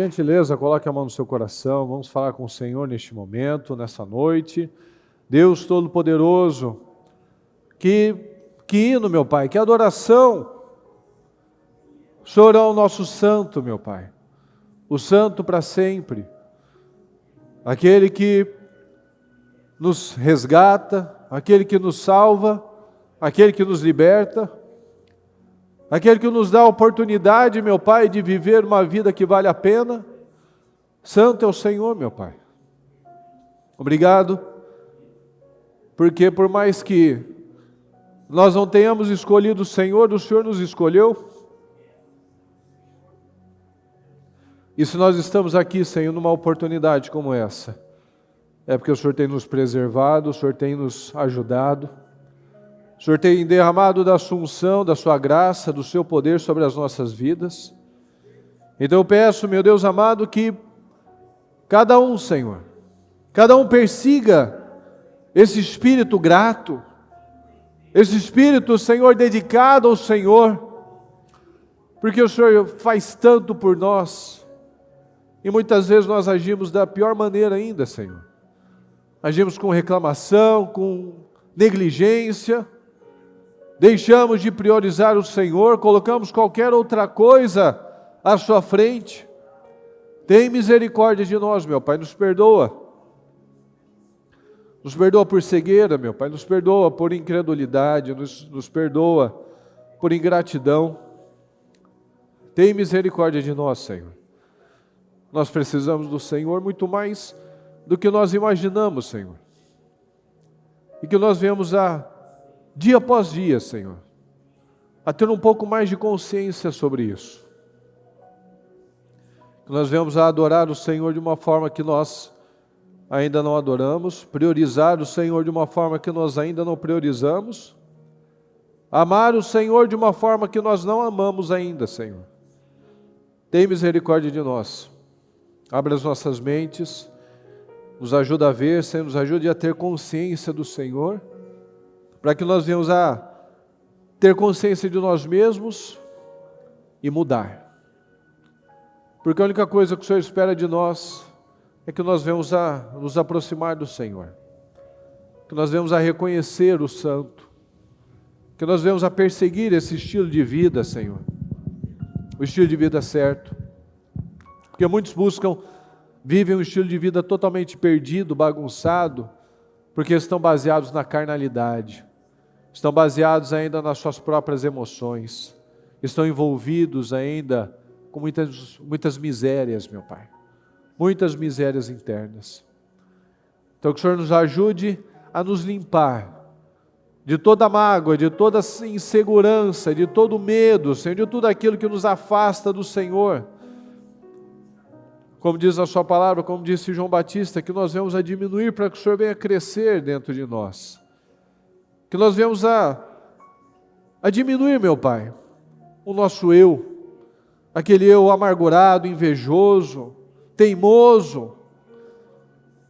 gentileza, coloque a mão no seu coração. Vamos falar com o Senhor neste momento, nessa noite. Deus Todo-Poderoso, que hino, meu Pai, que adoração. O Senhor é o nosso santo, meu Pai. O santo para sempre. Aquele que nos resgata, aquele que nos salva, aquele que nos liberta, aquele que nos dá a oportunidade, meu Pai, de viver uma vida que vale a pena. Santo é o Senhor, meu Pai. Obrigado, porque por mais que nós não tenhamos escolhido o Senhor nos escolheu. E se nós estamos aqui, Senhor, numa oportunidade como essa, é porque o Senhor tem nos preservado, o Senhor tem nos ajudado, o Senhor tem derramado da sua unção, da sua graça, do seu poder sobre as nossas vidas. Então eu peço, meu Deus amado, que cada um, Senhor, cada um persiga esse espírito grato, esse espírito, Senhor, dedicado ao Senhor, porque o Senhor faz tanto por nós, e muitas vezes nós agimos da pior maneira ainda, Senhor. Agimos com reclamação, com negligência, deixamos de priorizar o Senhor, colocamos qualquer outra coisa à sua frente. Tem misericórdia de nós, meu Pai, nos perdoa. Nos perdoa por cegueira, meu Pai, nos perdoa por incredulidade, nos perdoa por ingratidão. Tem misericórdia de nós, Senhor. Nós precisamos do Senhor muito mais do que nós imaginamos, Senhor. E que nós venhamos dia após dia, Senhor, a ter um pouco mais de consciência sobre isso. Que nós venhamos a adorar o Senhor de uma forma que nós ainda não adoramos, priorizar o Senhor de uma forma que nós ainda não priorizamos, amar o Senhor de uma forma que nós não amamos ainda, Senhor. Tem misericórdia de nós. Abra as nossas mentes, nos ajuda a ver, Senhor, nos ajude a ter consciência do Senhor, para que nós venhamos a ter consciência de nós mesmos e mudar. Porque a única coisa que o Senhor espera de nós é que nós venhamos a nos aproximar do Senhor, que nós venhamos a reconhecer o Santo, que nós venhamos a perseguir esse estilo de vida, Senhor, o estilo de vida certo, porque muitos vivem um estilo de vida totalmente perdido, bagunçado, porque estão baseados na carnalidade, estão baseados ainda nas suas próprias emoções, estão envolvidos ainda com muitas misérias, meu Pai, muitas misérias internas. Então que o Senhor nos ajude a nos limpar de toda mágoa, de toda insegurança, de todo medo, Senhor, de tudo aquilo que nos afasta do Senhor. Como diz a sua palavra, como disse João Batista, que nós venhamos a diminuir para que o Senhor venha crescer dentro de nós. Que nós venhamos a diminuir, meu Pai, o nosso eu, aquele eu amargurado, invejoso, teimoso.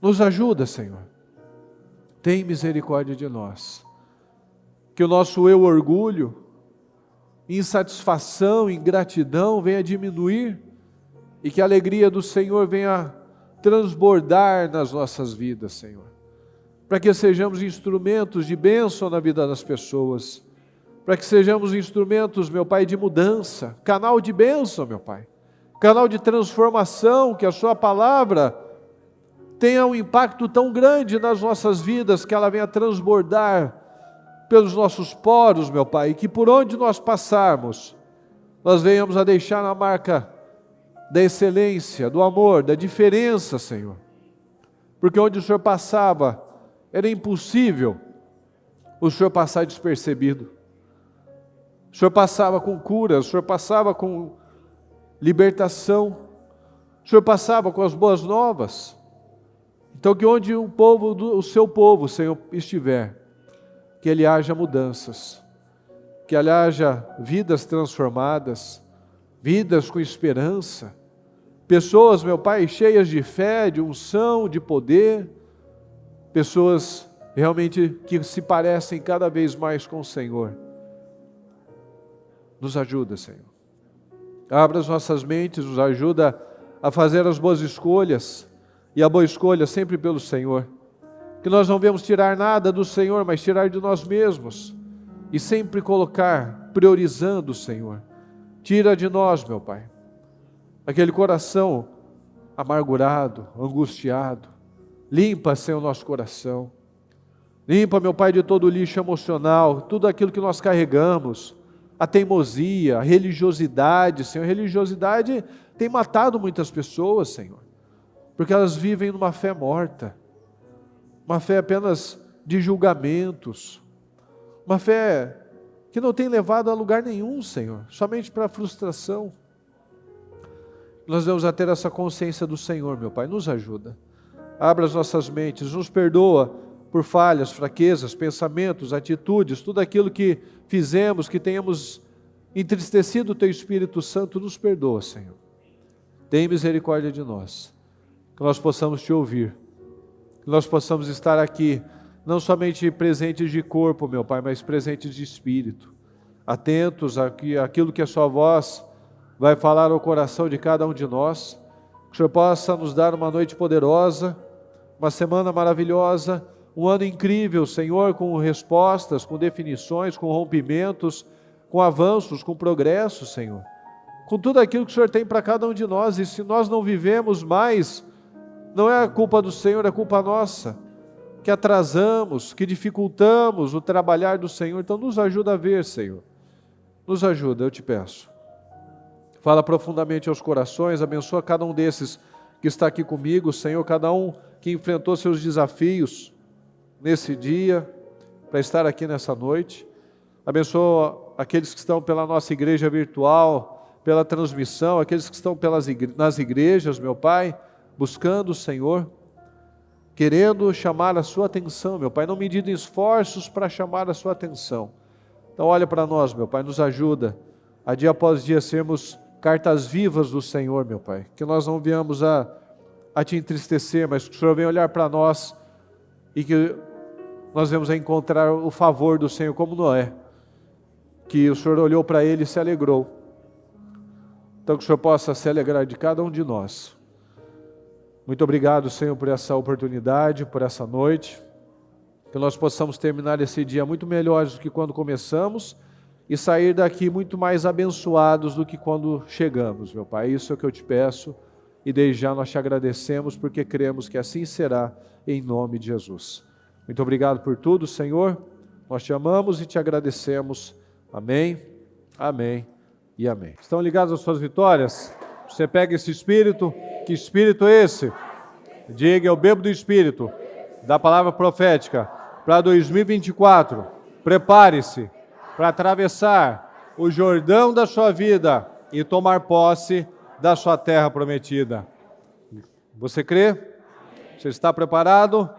Nos ajuda, Senhor. Tem misericórdia de nós. Que o nosso eu orgulho, insatisfação, ingratidão venha diminuir, e que a alegria do Senhor venha transbordar nas nossas vidas, Senhor. Para que sejamos instrumentos de bênção na vida das pessoas. Para que sejamos instrumentos, meu Pai, de mudança. Canal de bênção, meu Pai. Canal de transformação, que a sua palavra tenha um impacto tão grande nas nossas vidas, que ela venha transbordar pelos nossos poros, meu Pai. E que por onde nós passarmos, nós venhamos a deixar a marca da excelência, do amor, da diferença, Senhor. Porque onde o Senhor passava, era impossível o Senhor passar despercebido. O Senhor passava com cura, o Senhor passava com libertação, o Senhor passava com as boas novas. Então que onde o seu povo, Senhor, estiver, que ele haja mudanças, que ele haja vidas transformadas, vidas com esperança, pessoas, meu Pai, cheias de fé, de unção, de poder, pessoas realmente que se parecem cada vez mais com o Senhor. Nos ajuda, Senhor. Abra as nossas mentes, nos ajuda a fazer as boas escolhas, e a boa escolha sempre pelo Senhor. Que nós não venhamos tirar nada do Senhor, mas tirar de nós mesmos, e sempre colocar, priorizando o Senhor. Tira de nós, meu Pai, aquele coração amargurado, angustiado. Limpa, Senhor, o nosso coração. Limpa, meu Pai, de todo o lixo emocional, tudo aquilo que nós carregamos, a teimosia, a religiosidade, Senhor. A religiosidade tem matado muitas pessoas, Senhor, porque elas vivem numa fé morta, uma fé apenas de julgamentos, uma fé que não tem levado a lugar nenhum, Senhor, somente para a frustração. Nós devemos a ter essa consciência do Senhor, meu Pai, nos ajuda. Abra as nossas mentes, nos perdoa por falhas, fraquezas, pensamentos, atitudes, tudo aquilo que fizemos, que tenhamos entristecido o Teu Espírito Santo, nos perdoa, Senhor. Tem misericórdia de nós, que nós possamos Te ouvir, que nós possamos estar aqui, não somente presentes de corpo, meu Pai, mas presentes de espírito, atentos àquilo que a Sua voz vai falar ao coração de cada um de nós. Que o Senhor possa nos dar uma noite poderosa, uma semana maravilhosa, um ano incrível, Senhor, com respostas, com definições, com rompimentos, com avanços, com progressos, Senhor. Com tudo aquilo que o Senhor tem para cada um de nós, e se nós não vivemos mais, não é a culpa do Senhor, é culpa nossa, que atrasamos, que dificultamos o trabalhar do Senhor. Então nos ajuda a ver, Senhor. Nos ajuda, eu te peço. Fala profundamente aos corações, abençoa cada um desses que está aqui comigo, Senhor, cada um que enfrentou seus desafios nesse dia, para estar aqui nessa noite. Abençoa aqueles que estão pela nossa igreja virtual, pela transmissão, aqueles que estão nas igrejas, meu Pai, buscando o Senhor, querendo chamar a sua atenção, meu Pai, não medindo esforços para chamar a sua atenção. Então olha para nós, meu Pai, nos ajuda a dia após dia sermos cartas vivas do Senhor, meu Pai, que nós não venhamos a Te entristecer, mas que o Senhor venha olhar para nós e que nós venhamos a encontrar o favor do Senhor como Noé, que o Senhor olhou para ele e se alegrou. Então que o Senhor possa se alegrar de cada um de nós. Muito obrigado, Senhor, por essa oportunidade, por essa noite, que nós possamos terminar esse dia muito melhores do que quando começamos e sair daqui muito mais abençoados do que quando chegamos, meu Pai. Isso é o que eu te peço e desde já nós te agradecemos porque cremos que assim será em nome de Jesus. Muito obrigado por tudo, Senhor. Nós te amamos e te agradecemos. Amém, amém e amém. Estão ligados às suas vitórias? Você pega esse Espírito. Que Espírito é esse? Diga, eu bebo do Espírito da palavra profética para 2024. Prepare-se para atravessar o Jordão da sua vida e tomar posse da sua terra prometida. Você crê? Você está preparado?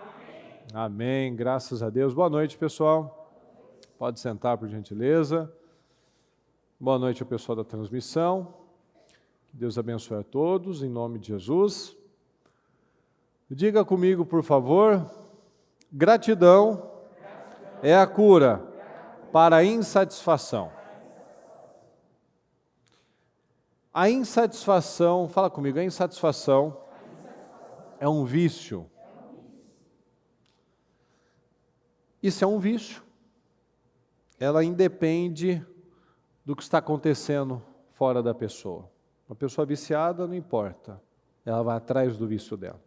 Amém, graças a Deus. Boa noite, pessoal. Pode sentar, por gentileza. Boa noite ao pessoal da transmissão. Que Deus abençoe a todos, em nome de Jesus. Diga comigo, por favor, gratidão é a cura para a insatisfação. A insatisfação, fala comigo, a insatisfação é um vício. Isso é um vício. Ela independe do que está acontecendo fora da pessoa. Uma pessoa viciada não importa, ela vai atrás do vício dela,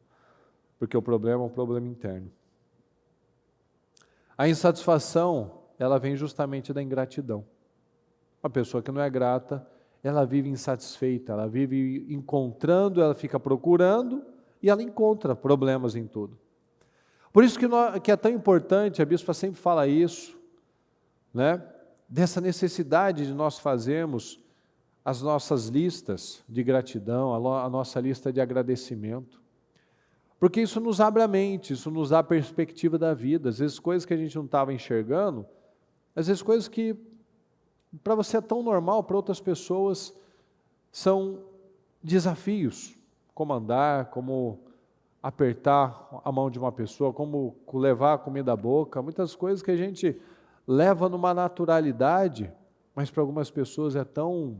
porque o problema é um problema interno. A insatisfação, ela vem justamente da ingratidão. Uma pessoa que não é grata, ela vive insatisfeita, ela vive encontrando, ela fica procurando e ela encontra problemas em tudo. Por isso que é tão importante, a bispa sempre fala isso, né? Dessa necessidade de nós fazermos as nossas listas de gratidão, a nossa lista de agradecimento. Porque isso nos abre a mente, isso nos dá a perspectiva da vida. Às vezes coisas que a gente não estava enxergando, às vezes coisas que para você é tão normal, para outras pessoas são desafios. Como andar, como apertar a mão de uma pessoa, como levar a comida à boca, muitas coisas que a gente leva numa naturalidade, mas para algumas pessoas é tão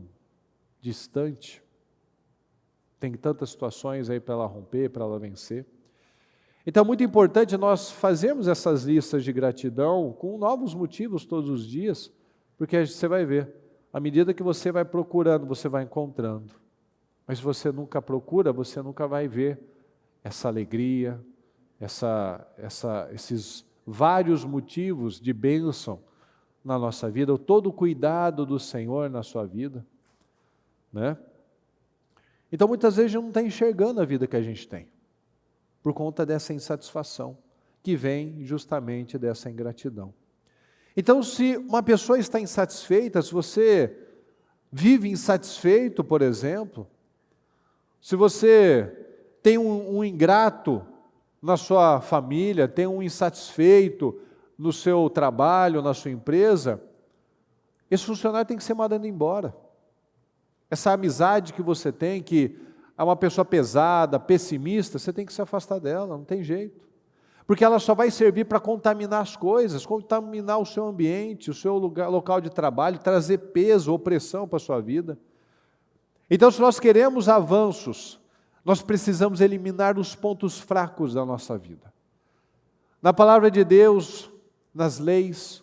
distante. tem tantas situações aí para ela romper, para ela vencer. Então é muito importante nós fazermos essas listas de gratidão com novos motivos todos os dias, porque você vai ver, à medida que você vai procurando, você vai encontrando. Mas se você nunca procura, você nunca vai ver essa alegria, esses vários motivos de bênção na nossa vida, todo o cuidado do Senhor na sua vida, né? Então muitas vezes a gente não está enxergando a vida que a gente tem, por conta dessa insatisfação, que vem justamente dessa ingratidão. Então se uma pessoa está insatisfeita, se você vive insatisfeito, por exemplo, se você tem um ingrato na sua família, tem um insatisfeito no seu trabalho, na sua empresa, esse funcionário tem que ser mandado embora. Essa amizade que você tem, que é uma pessoa pesada, pessimista, você tem que se afastar dela, não tem jeito. Porque ela só vai servir para contaminar as coisas, contaminar o seu ambiente, o seu local de trabalho, trazer peso, opressão para a sua vida. Então, se nós queremos avanços, nós precisamos eliminar os pontos fracos da nossa vida. Na palavra de Deus, nas leis,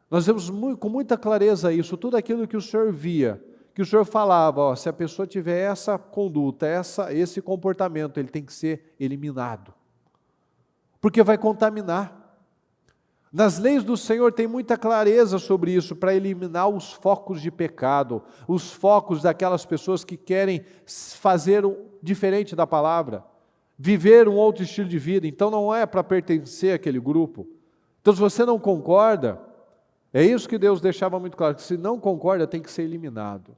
nós vemos com muita clareza isso, tudo aquilo que o Senhor via, que o Senhor falava, se a pessoa tiver essa conduta, esse comportamento, ele tem que ser eliminado, porque vai contaminar. Nas leis do Senhor tem muita clareza sobre isso, para eliminar os focos de pecado, os focos daquelas pessoas que querem fazer diferente da palavra, viver um outro estilo de vida, então não é para pertencer àquele grupo. Então se você não concorda, é isso que Deus deixava muito claro, que se não concorda tem que ser eliminado,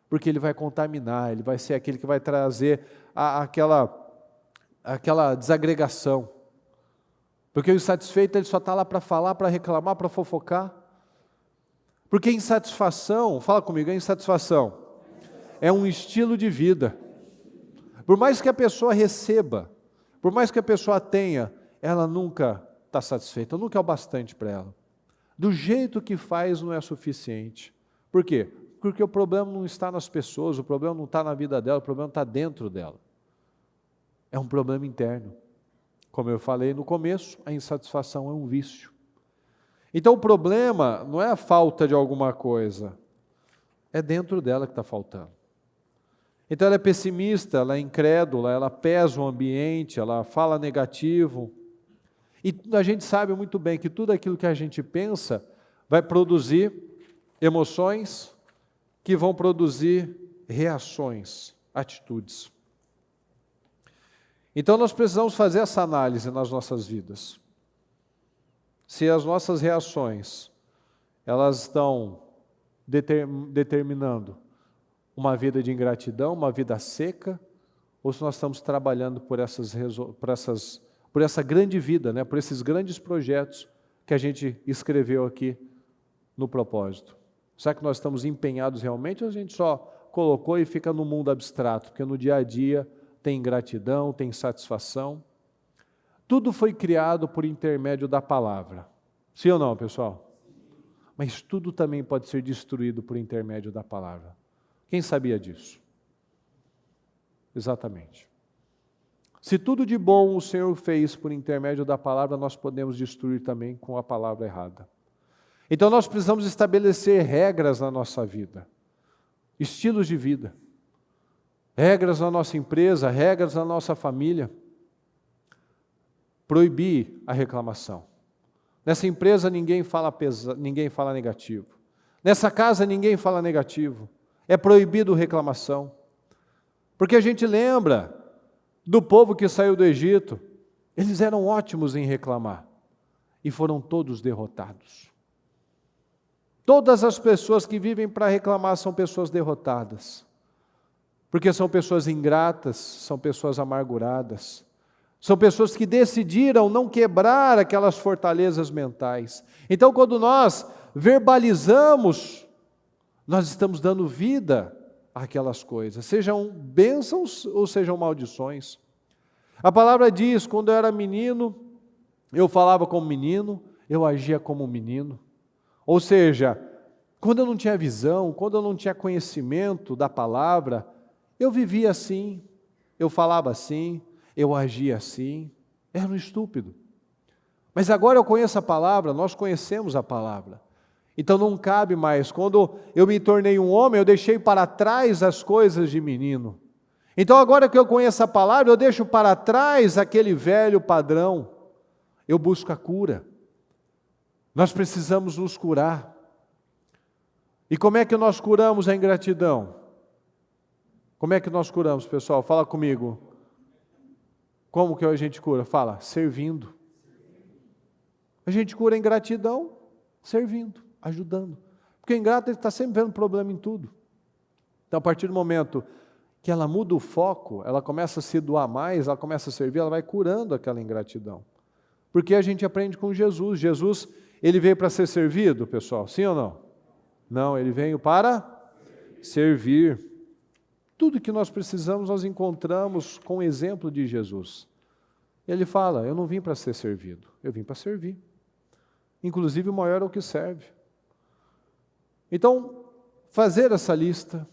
porque ele vai contaminar, ele vai ser aquele que vai trazer aquela desagregação. Porque o insatisfeito ele só está lá para falar, para reclamar, para fofocar. Porque insatisfação, fala comigo, a insatisfação é um estilo de vida. Por mais que a pessoa receba, por mais que a pessoa tenha, ela nunca está satisfeita, nunca é o bastante para ela. Do jeito que faz não é suficiente. Por quê? Porque o problema não está nas pessoas, o problema não está na vida dela, o problema está dentro dela. É um problema interno. Como eu falei no começo, a insatisfação é um vício. Então o problema não é a falta de alguma coisa, é dentro dela que está faltando. Então ela é pessimista, ela é incrédula, ela pesa o ambiente, ela fala negativo. E a gente sabe muito bem que tudo aquilo que a gente pensa vai produzir emoções que vão produzir reações, atitudes. Então nós precisamos fazer essa análise nas nossas vidas. Se as nossas reações, elas estão determinando uma vida de ingratidão, uma vida seca, ou se nós estamos trabalhando por essa grande vida, né, por esses grandes projetos que a gente escreveu aqui no propósito. Será que nós estamos empenhados realmente ou a gente só colocou e fica no mundo abstrato? Porque no dia a dia tem ingratidão, tem insatisfação. Tudo foi criado por intermédio da palavra. Sim ou não, pessoal? Mas tudo também pode ser destruído por intermédio da palavra. Quem sabia disso? Exatamente. Se tudo de bom o Senhor fez por intermédio da palavra, nós podemos destruir também com a palavra errada. Então nós precisamos estabelecer regras na nossa vida, estilos de vida. Regras na nossa empresa, regras na nossa família. Proibir a reclamação. Nessa empresa ninguém fala negativo. Nessa casa ninguém fala negativo. É proibido reclamação. Porque a gente lembra do povo que saiu do Egito. Eles eram ótimos em reclamar. E foram todos derrotados. Todas as pessoas que vivem para reclamar são pessoas derrotadas. Porque são pessoas ingratas, são pessoas amarguradas, são pessoas que decidiram não quebrar aquelas fortalezas mentais. Então, quando nós verbalizamos, nós estamos dando vida àquelas coisas, sejam bênçãos ou sejam maldições. A palavra diz, quando eu era menino, eu falava como menino, eu agia como menino. Ou seja, quando eu não tinha visão, quando eu não tinha conhecimento da palavra, eu vivia assim, eu falava assim, eu agia assim, era um estúpido. Mas agora eu conheço a palavra, nós conhecemos a palavra. Então não cabe mais. Quando eu me tornei um homem, eu deixei para trás as coisas de menino. Então agora que eu conheço a palavra, eu deixo para trás aquele velho padrão. Eu busco a cura. Nós precisamos nos curar. E como é que nós curamos a ingratidão? Como é que nós curamos, pessoal? Fala comigo. Como que a gente cura? Fala, servindo. A gente cura a ingratidão servindo, ajudando. Porque o ingrato ele está sempre vendo problema em tudo. Então, a partir do momento que ela muda o foco, ela começa a se doar mais, ela começa a servir, ela vai curando aquela ingratidão. Porque a gente aprende com Jesus. Jesus, ele veio para ser servido, pessoal, sim ou não? Não, ele veio para servir. Tudo que nós precisamos, nós encontramos com o exemplo de Jesus. Ele fala, eu não vim para ser servido, eu vim para servir. Inclusive o maior é o que serve. Então, fazer essa lista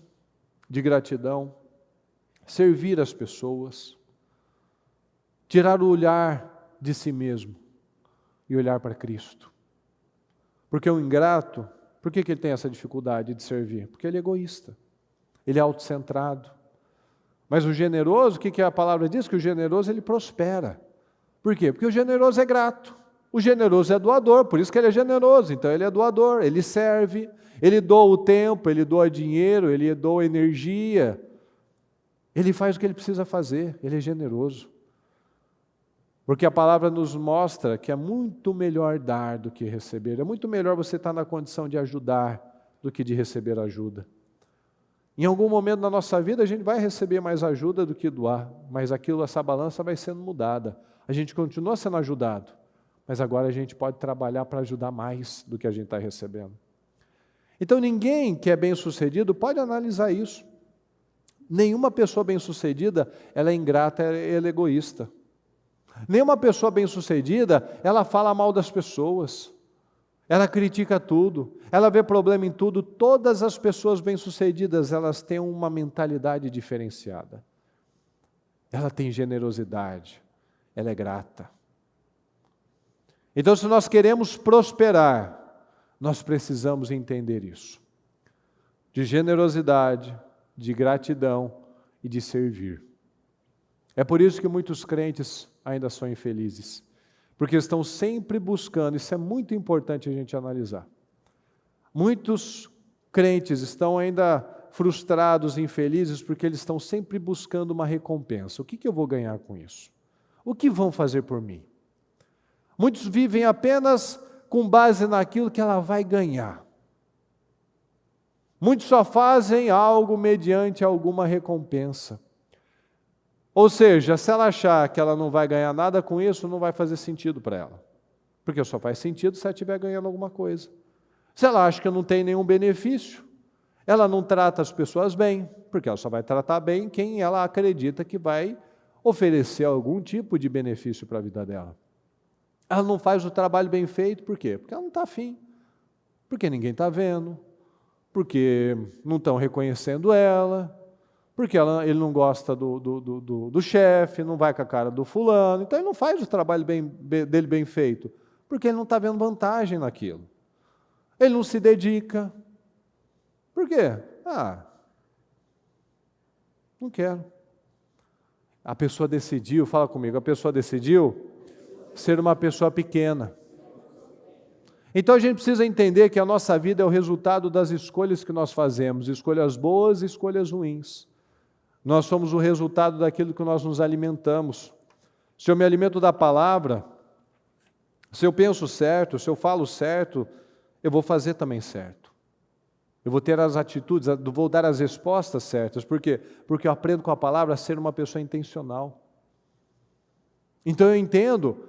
de gratidão, servir as pessoas, tirar o olhar de si mesmo e olhar para Cristo. Porque o ingrato, por que ele tem essa dificuldade de servir? Porque ele é egoísta, ele é autocentrado. Mas o generoso, o que a palavra diz? Que o generoso ele prospera. Por quê? Porque o generoso é grato. O generoso é doador, por isso que ele é generoso. Então ele é doador, ele serve, ele doa o tempo, ele doa dinheiro, ele doa energia. Ele faz o que ele precisa fazer, ele é generoso. Porque a palavra nos mostra que é muito melhor dar do que receber. É muito melhor você estar na condição de ajudar do que de receber ajuda. Em algum momento da nossa vida a gente vai receber mais ajuda do que doar, mas essa balança vai sendo mudada. A gente continua sendo ajudado, mas agora a gente pode trabalhar para ajudar mais do que a gente está recebendo. Então ninguém que é bem-sucedido pode analisar isso. Nenhuma pessoa bem-sucedida, ela é ingrata, ela é egoísta. Nenhuma pessoa bem-sucedida, ela fala mal das pessoas. Ela critica tudo, ela vê problema em tudo. Todas as pessoas bem-sucedidas, elas têm uma mentalidade diferenciada. Ela tem generosidade, ela é grata. Então, se nós queremos prosperar, nós precisamos entender isso. De generosidade, de gratidão e de servir. É por isso que muitos crentes ainda são infelizes. Porque estão sempre buscando, isso é muito importante a gente analisar. Muitos crentes estão ainda frustrados, infelizes, porque eles estão sempre buscando uma recompensa. O que eu vou ganhar com isso? O que vão fazer por mim? Muitos vivem apenas com base naquilo que ela vai ganhar. Muitos só fazem algo mediante alguma recompensa. Ou seja, se ela achar que ela não vai ganhar nada com isso, não vai fazer sentido para ela. Porque só faz sentido se ela estiver ganhando alguma coisa. Se ela acha que não tem nenhum benefício, ela não trata as pessoas bem, porque ela só vai tratar bem quem ela acredita que vai oferecer algum tipo de benefício para a vida dela. Ela não faz o trabalho bem feito, por quê? Porque ela não está afim, porque ninguém está vendo, porque não estão reconhecendo ela, porque ele não gosta do chefe, não vai com a cara do fulano, então ele não faz o trabalho dele bem feito, porque ele não está vendo vantagem naquilo. Ele não se dedica. Por quê? Não quero. A pessoa decidiu, fala comigo, a pessoa decidiu ser uma pessoa pequena. Então a gente precisa entender que a nossa vida é o resultado das escolhas que nós fazemos, escolhas boas e escolhas ruins. Nós somos o resultado daquilo que nós nos alimentamos. Se eu me alimento da palavra, se eu penso certo, se eu falo certo, eu vou fazer também certo. Eu vou ter as atitudes, vou dar as respostas certas. Por quê? Porque eu aprendo com a palavra a ser uma pessoa intencional. Então eu entendo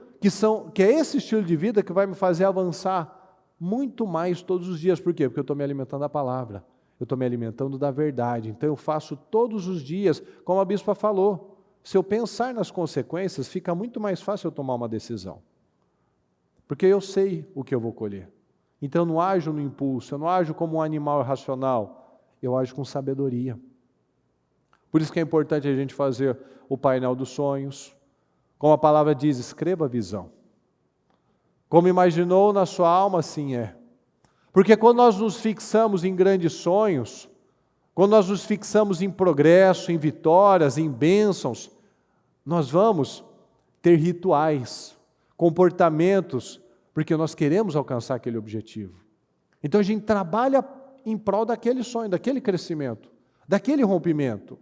que é esse estilo de vida que vai me fazer avançar muito mais todos os dias. Por quê? Porque eu estou me alimentando da palavra. Eu estou me alimentando da verdade. Então eu faço todos os dias, como a bispa falou. Se eu pensar nas consequências, fica muito mais fácil eu tomar uma decisão. Porque eu sei o que eu vou colher. Então eu não ajo no impulso, eu não ajo como um animal irracional, eu ajo com sabedoria. Por isso que é importante a gente fazer o painel dos sonhos. Como a palavra diz, escreva a visão. Como imaginou na sua alma, assim é. Porque quando nós nos fixamos em grandes sonhos, quando nós nos fixamos em progresso, em vitórias, em bênçãos, nós vamos ter rituais, comportamentos, porque nós queremos alcançar aquele objetivo. Então a gente trabalha em prol daquele sonho, daquele crescimento, daquele rompimento.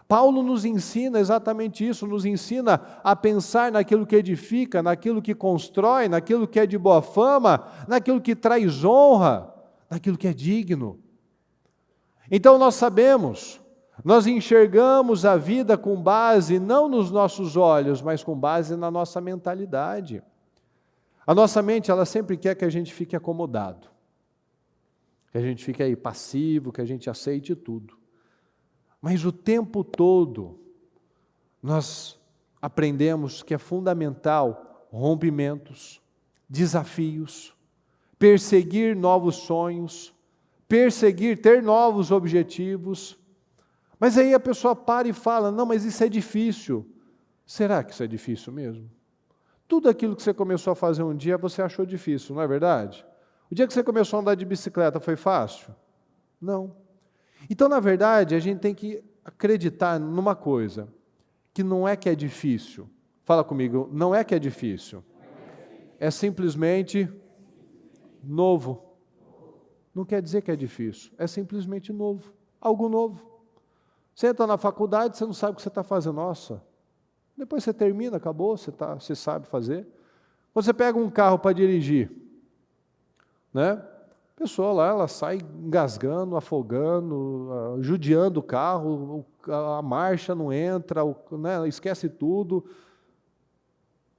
Paulo nos ensina exatamente isso, nos ensina a pensar naquilo que edifica, naquilo que constrói, naquilo que é de boa fama, naquilo que traz honra, naquilo que é digno. Então nós sabemos, nós enxergamos a vida com base não nos nossos olhos, mas com base na nossa mentalidade. A nossa mente, ela sempre quer que a gente fique acomodado, que a gente fique aí passivo, que a gente aceite tudo. Mas o tempo todo nós aprendemos que é fundamental rompimentos, desafios, perseguir novos sonhos, ter novos objetivos. Mas aí a pessoa para e fala, não, mas isso é difícil. Será que isso é difícil mesmo? Tudo aquilo que você começou a fazer um dia, você achou difícil, não é verdade? O dia que você começou a andar de bicicleta foi fácil? Não. Então, na verdade, a gente tem que acreditar numa coisa, que não é que é difícil. Fala comigo, não é que é difícil. É simplesmente novo. Não quer dizer que é difícil, é simplesmente novo, algo novo. Você entra na faculdade, você não sabe o que você está fazendo, nossa. Depois você termina, acabou, você sabe fazer. Quando você pega um carro para dirigir, né? A pessoa lá, ela sai engasgando, afogando, judiando o carro, a marcha não entra, né? Esquece tudo.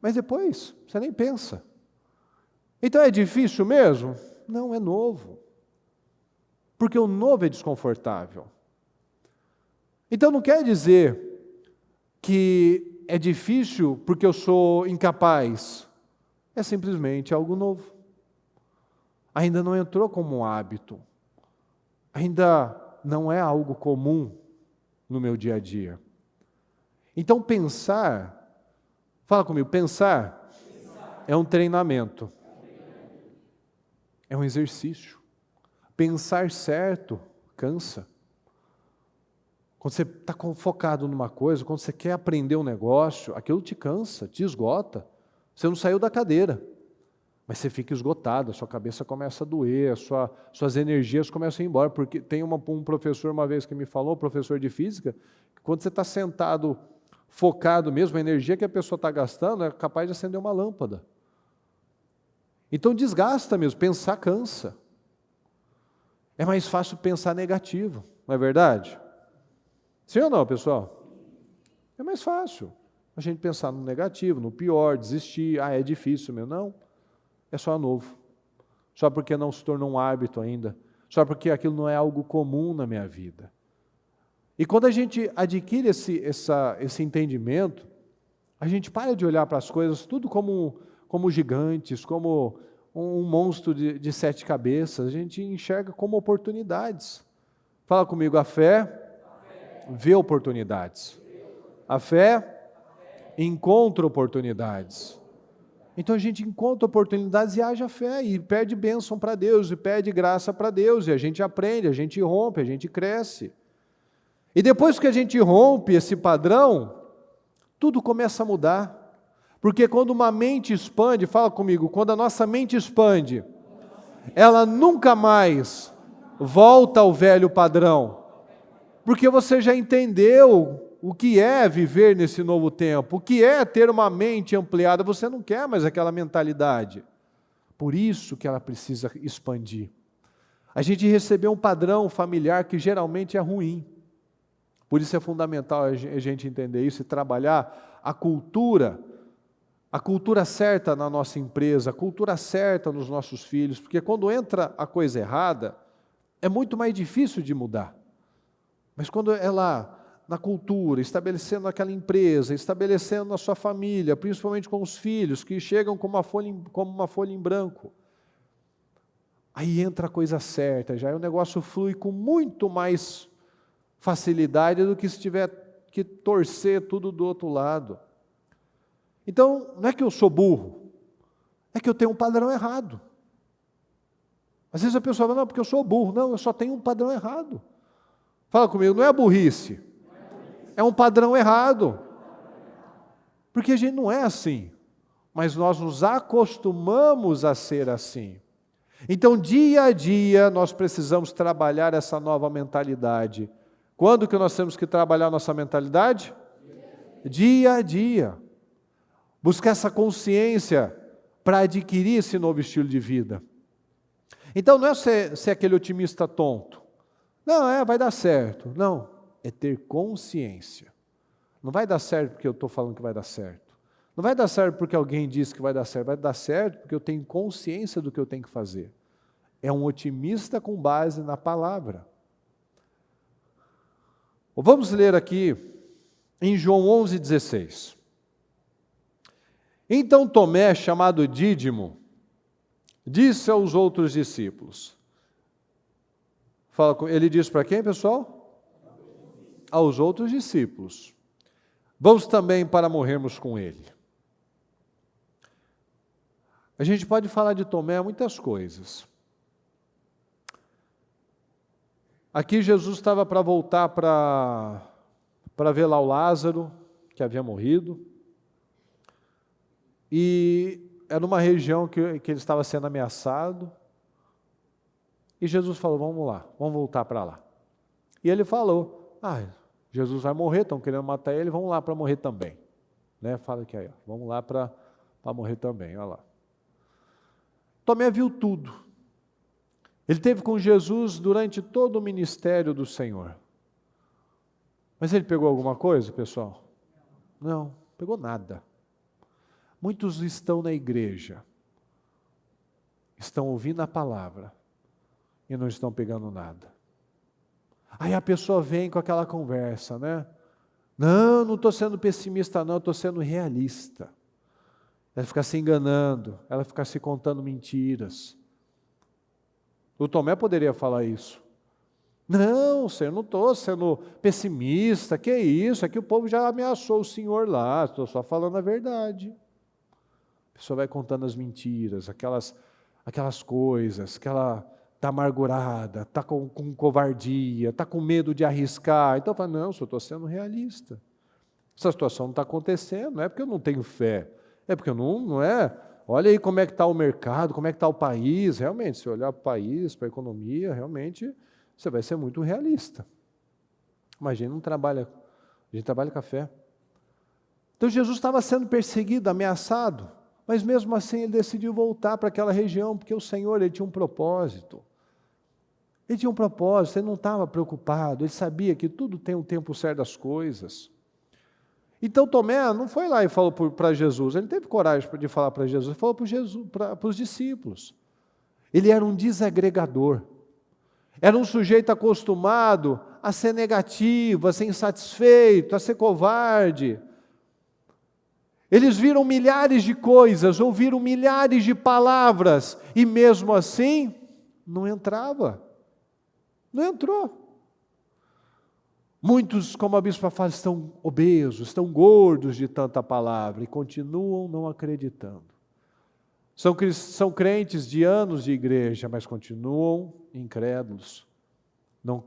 Mas depois, você nem pensa. Então é difícil mesmo? Não, é novo. Porque o novo é desconfortável. Então não quer dizer que é difícil porque eu sou incapaz. É simplesmente algo novo. Ainda não entrou como um hábito. Ainda não é algo comum no meu dia a dia. Então pensar, fala comigo, pensar é um treinamento. É um exercício. Pensar certo cansa. Quando você está focado numa coisa, quando você quer aprender um negócio, aquilo te cansa, te esgota. Você não saiu da cadeira, mas você fica esgotado, a sua cabeça começa a doer, suas energias começam a ir embora. Porque tem um professor uma vez que me falou, professor de física, que quando você está sentado, focado mesmo, a energia que a pessoa está gastando é capaz de acender uma lâmpada. Então desgasta mesmo, pensar cansa. É mais fácil pensar negativo, não é verdade? Sim ou não, pessoal? É mais fácil a gente pensar no negativo, no pior, desistir. Ah, é difícil mesmo. Não, é só novo. Só porque não se tornou um hábito ainda. Só porque aquilo não é algo comum na minha vida. E quando a gente adquire esse entendimento, a gente para de olhar para as coisas tudo como gigantes, como um monstro de 7 cabeças. A gente enxerga como oportunidades. Fala comigo, a fé vê oportunidades. A fé encontra oportunidades. Então a gente encontra oportunidades e age a fé, e pede bênção para Deus, e pede graça para Deus, e a gente aprende, a gente rompe, a gente cresce. E depois que a gente rompe esse padrão, tudo começa a mudar. Porque quando uma mente expande, fala comigo, quando a nossa mente expande, ela nunca mais volta ao velho padrão. Porque você já entendeu o que é viver nesse novo tempo, o que é ter uma mente ampliada, você não quer mais aquela mentalidade. Por isso que ela precisa expandir. A gente recebeu um padrão familiar que geralmente é ruim. Por isso é fundamental a gente entender isso e trabalhar a cultura certa na nossa empresa, a cultura certa nos nossos filhos, porque quando entra a coisa errada, é muito mais difícil de mudar. Mas quando ela, na cultura, estabelecendo aquela empresa, estabelecendo na sua família, principalmente com os filhos, que chegam como uma folha em branco, aí entra a coisa certa, já o negócio flui com muito mais facilidade do que se tiver que torcer tudo do outro lado. Então, não é que eu sou burro, é que eu tenho um padrão errado. Às vezes a pessoa fala, não, porque eu sou burro. Não, eu só tenho um padrão errado. Fala comigo, não é burrice, é um padrão errado. Porque a gente não é assim, mas nós nos acostumamos a ser assim. Então, dia a dia, nós precisamos trabalhar essa nova mentalidade. Quando que nós temos que trabalhar a nossa mentalidade? Dia a dia. Buscar essa consciência para adquirir esse novo estilo de vida. Então, não é ser aquele otimista tonto. Não, vai dar certo. Não, é ter consciência. Não vai dar certo porque eu estou falando que vai dar certo. Não vai dar certo porque alguém disse que vai dar certo. Vai dar certo porque eu tenho consciência do que eu tenho que fazer. É um otimista com base na palavra. Vamos ler aqui em João 11,16. Então Tomé, chamado Dídimo, disse aos outros discípulos. Ele disse para quem, pessoal? Aos outros discípulos. Vamos também para morrermos com ele. A gente pode falar de Tomé muitas coisas. Aqui Jesus estava para voltar para ver lá o Lázaro, que havia morrido. E era uma região que ele estava sendo ameaçado. E Jesus falou, vamos lá, vamos voltar para lá. E ele falou, Jesus vai morrer, estão querendo matar ele, vamos lá para morrer também. Né? Fala aqui aí, vamos lá para morrer também, olha lá. Tomé viu tudo. Ele esteve com Jesus durante todo o ministério do Senhor. Mas ele pegou alguma coisa, pessoal? Não, pegou nada. Muitos estão na igreja, estão ouvindo a palavra e não estão pegando nada. Aí a pessoa vem com aquela conversa, né? Não estou sendo pessimista não, estou sendo realista. Ela fica se enganando, ela fica se contando mentiras. O Tomé poderia falar isso. Não, Senhor, não estou sendo pessimista, que isso? É que o povo já ameaçou o Senhor lá, estou só falando a verdade. A pessoa vai contando as mentiras, aquelas coisas, que ela está amargurada, está com covardia, está com medo de arriscar. Então fala, não, Senhor, estou sendo realista. Essa situação não está acontecendo, não é porque eu não tenho fé, é porque eu não é. Olha aí como é que está o mercado, como é que está o país. Realmente, se olhar para o país, para a economia, realmente você vai ser muito realista. Mas a gente trabalha com a fé. Então Jesus estava sendo perseguido, ameaçado, mas mesmo assim ele decidiu voltar para aquela região, porque o Senhor, ele tinha um propósito. Ele tinha um propósito, ele não estava preocupado, ele sabia que tudo tem um tempo certo das coisas. Então Tomé não foi lá e falou para Jesus, ele não teve coragem de falar para Jesus, ele falou para os discípulos. Ele era um desagregador, era um sujeito acostumado a ser negativo, a ser insatisfeito, a ser covarde. Eles viram milhares de coisas, ouviram milhares de palavras, e mesmo assim, não entrava. Não entrou. Muitos, como a bispa fala, estão obesos, estão gordos de tanta palavra, e continuam não acreditando. São crentes de anos de igreja, mas continuam incrédulos. Não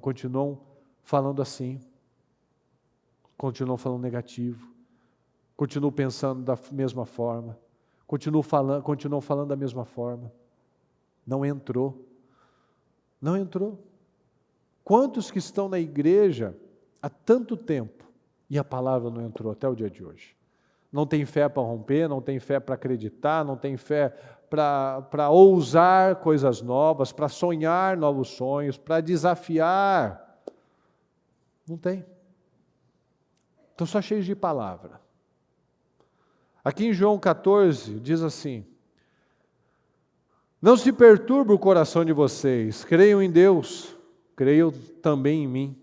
continuam falando assim. Continuam falando negativo. Continuam pensando da mesma forma. Continuam falando da mesma forma. Não entrou. Não entrou. Quantos que estão na igreja há tanto tempo e a palavra não entrou até o dia de hoje? Não tem fé para romper, não tem fé para acreditar, não tem fé para ousar coisas novas, para sonhar novos sonhos, para desafiar. Não tem. Estão só cheios de palavra. Aqui em João 14 diz assim: não se perturbe o coração de vocês, creiam em Deus, creiam também em mim.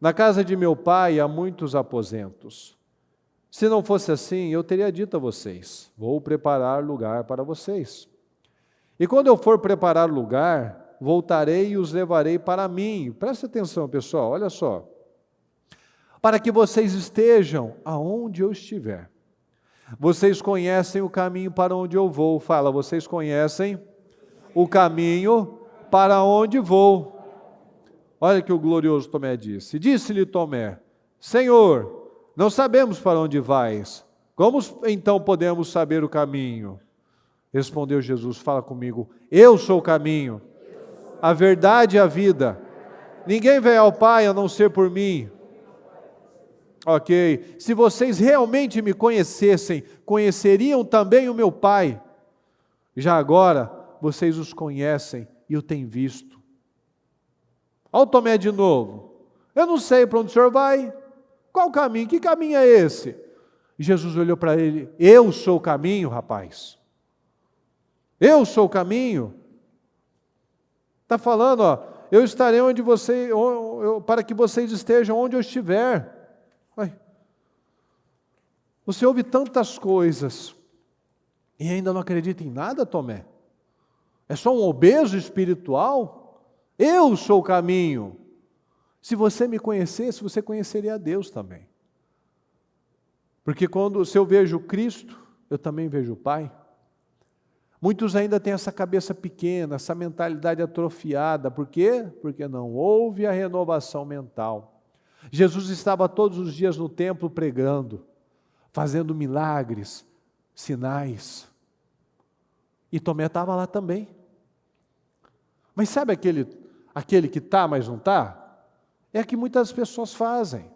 Na casa de meu pai há muitos aposentos. Se não fosse assim, eu teria dito a vocês, vou preparar lugar para vocês. E quando eu for preparar lugar, voltarei e os levarei para mim. Presta atenção, pessoal, olha só. Para que vocês estejam aonde eu estiver. Vocês conhecem o caminho para onde eu vou. Fala, vocês conhecem o caminho para onde vou. Olha o que o glorioso Tomé disse. Disse-lhe Tomé: Senhor, não sabemos para onde vais. Como então podemos saber o caminho? Respondeu Jesus, fala comigo: eu sou o caminho, a verdade e a vida. Ninguém vem ao Pai a não ser por mim. Ok, se vocês realmente me conhecessem, conheceriam também o meu Pai. Já agora, vocês os conhecem e o têm visto. Olha o Tomé de novo. Eu não sei para onde o senhor vai. Qual o caminho? Que caminho é esse? E Jesus olhou para ele: eu sou o caminho, rapaz. Eu sou o caminho. Está falando, ó, eu estarei onde você, para que vocês estejam onde eu estiver. Você ouve tantas coisas e ainda não acredita em nada, Tomé? É só um obeso espiritual? Eu sou o caminho. Se você me conhecesse, você conheceria a Deus também. Porque se eu vejo Cristo, eu também vejo o Pai. Muitos ainda têm essa cabeça pequena, essa mentalidade atrofiada. Por quê? Porque não houve a renovação mental. Jesus estava todos os dias no templo pregando, fazendo milagres, sinais. E Tomé estava lá também. Mas sabe aquele que está, mas não está? É o que muitas pessoas fazem.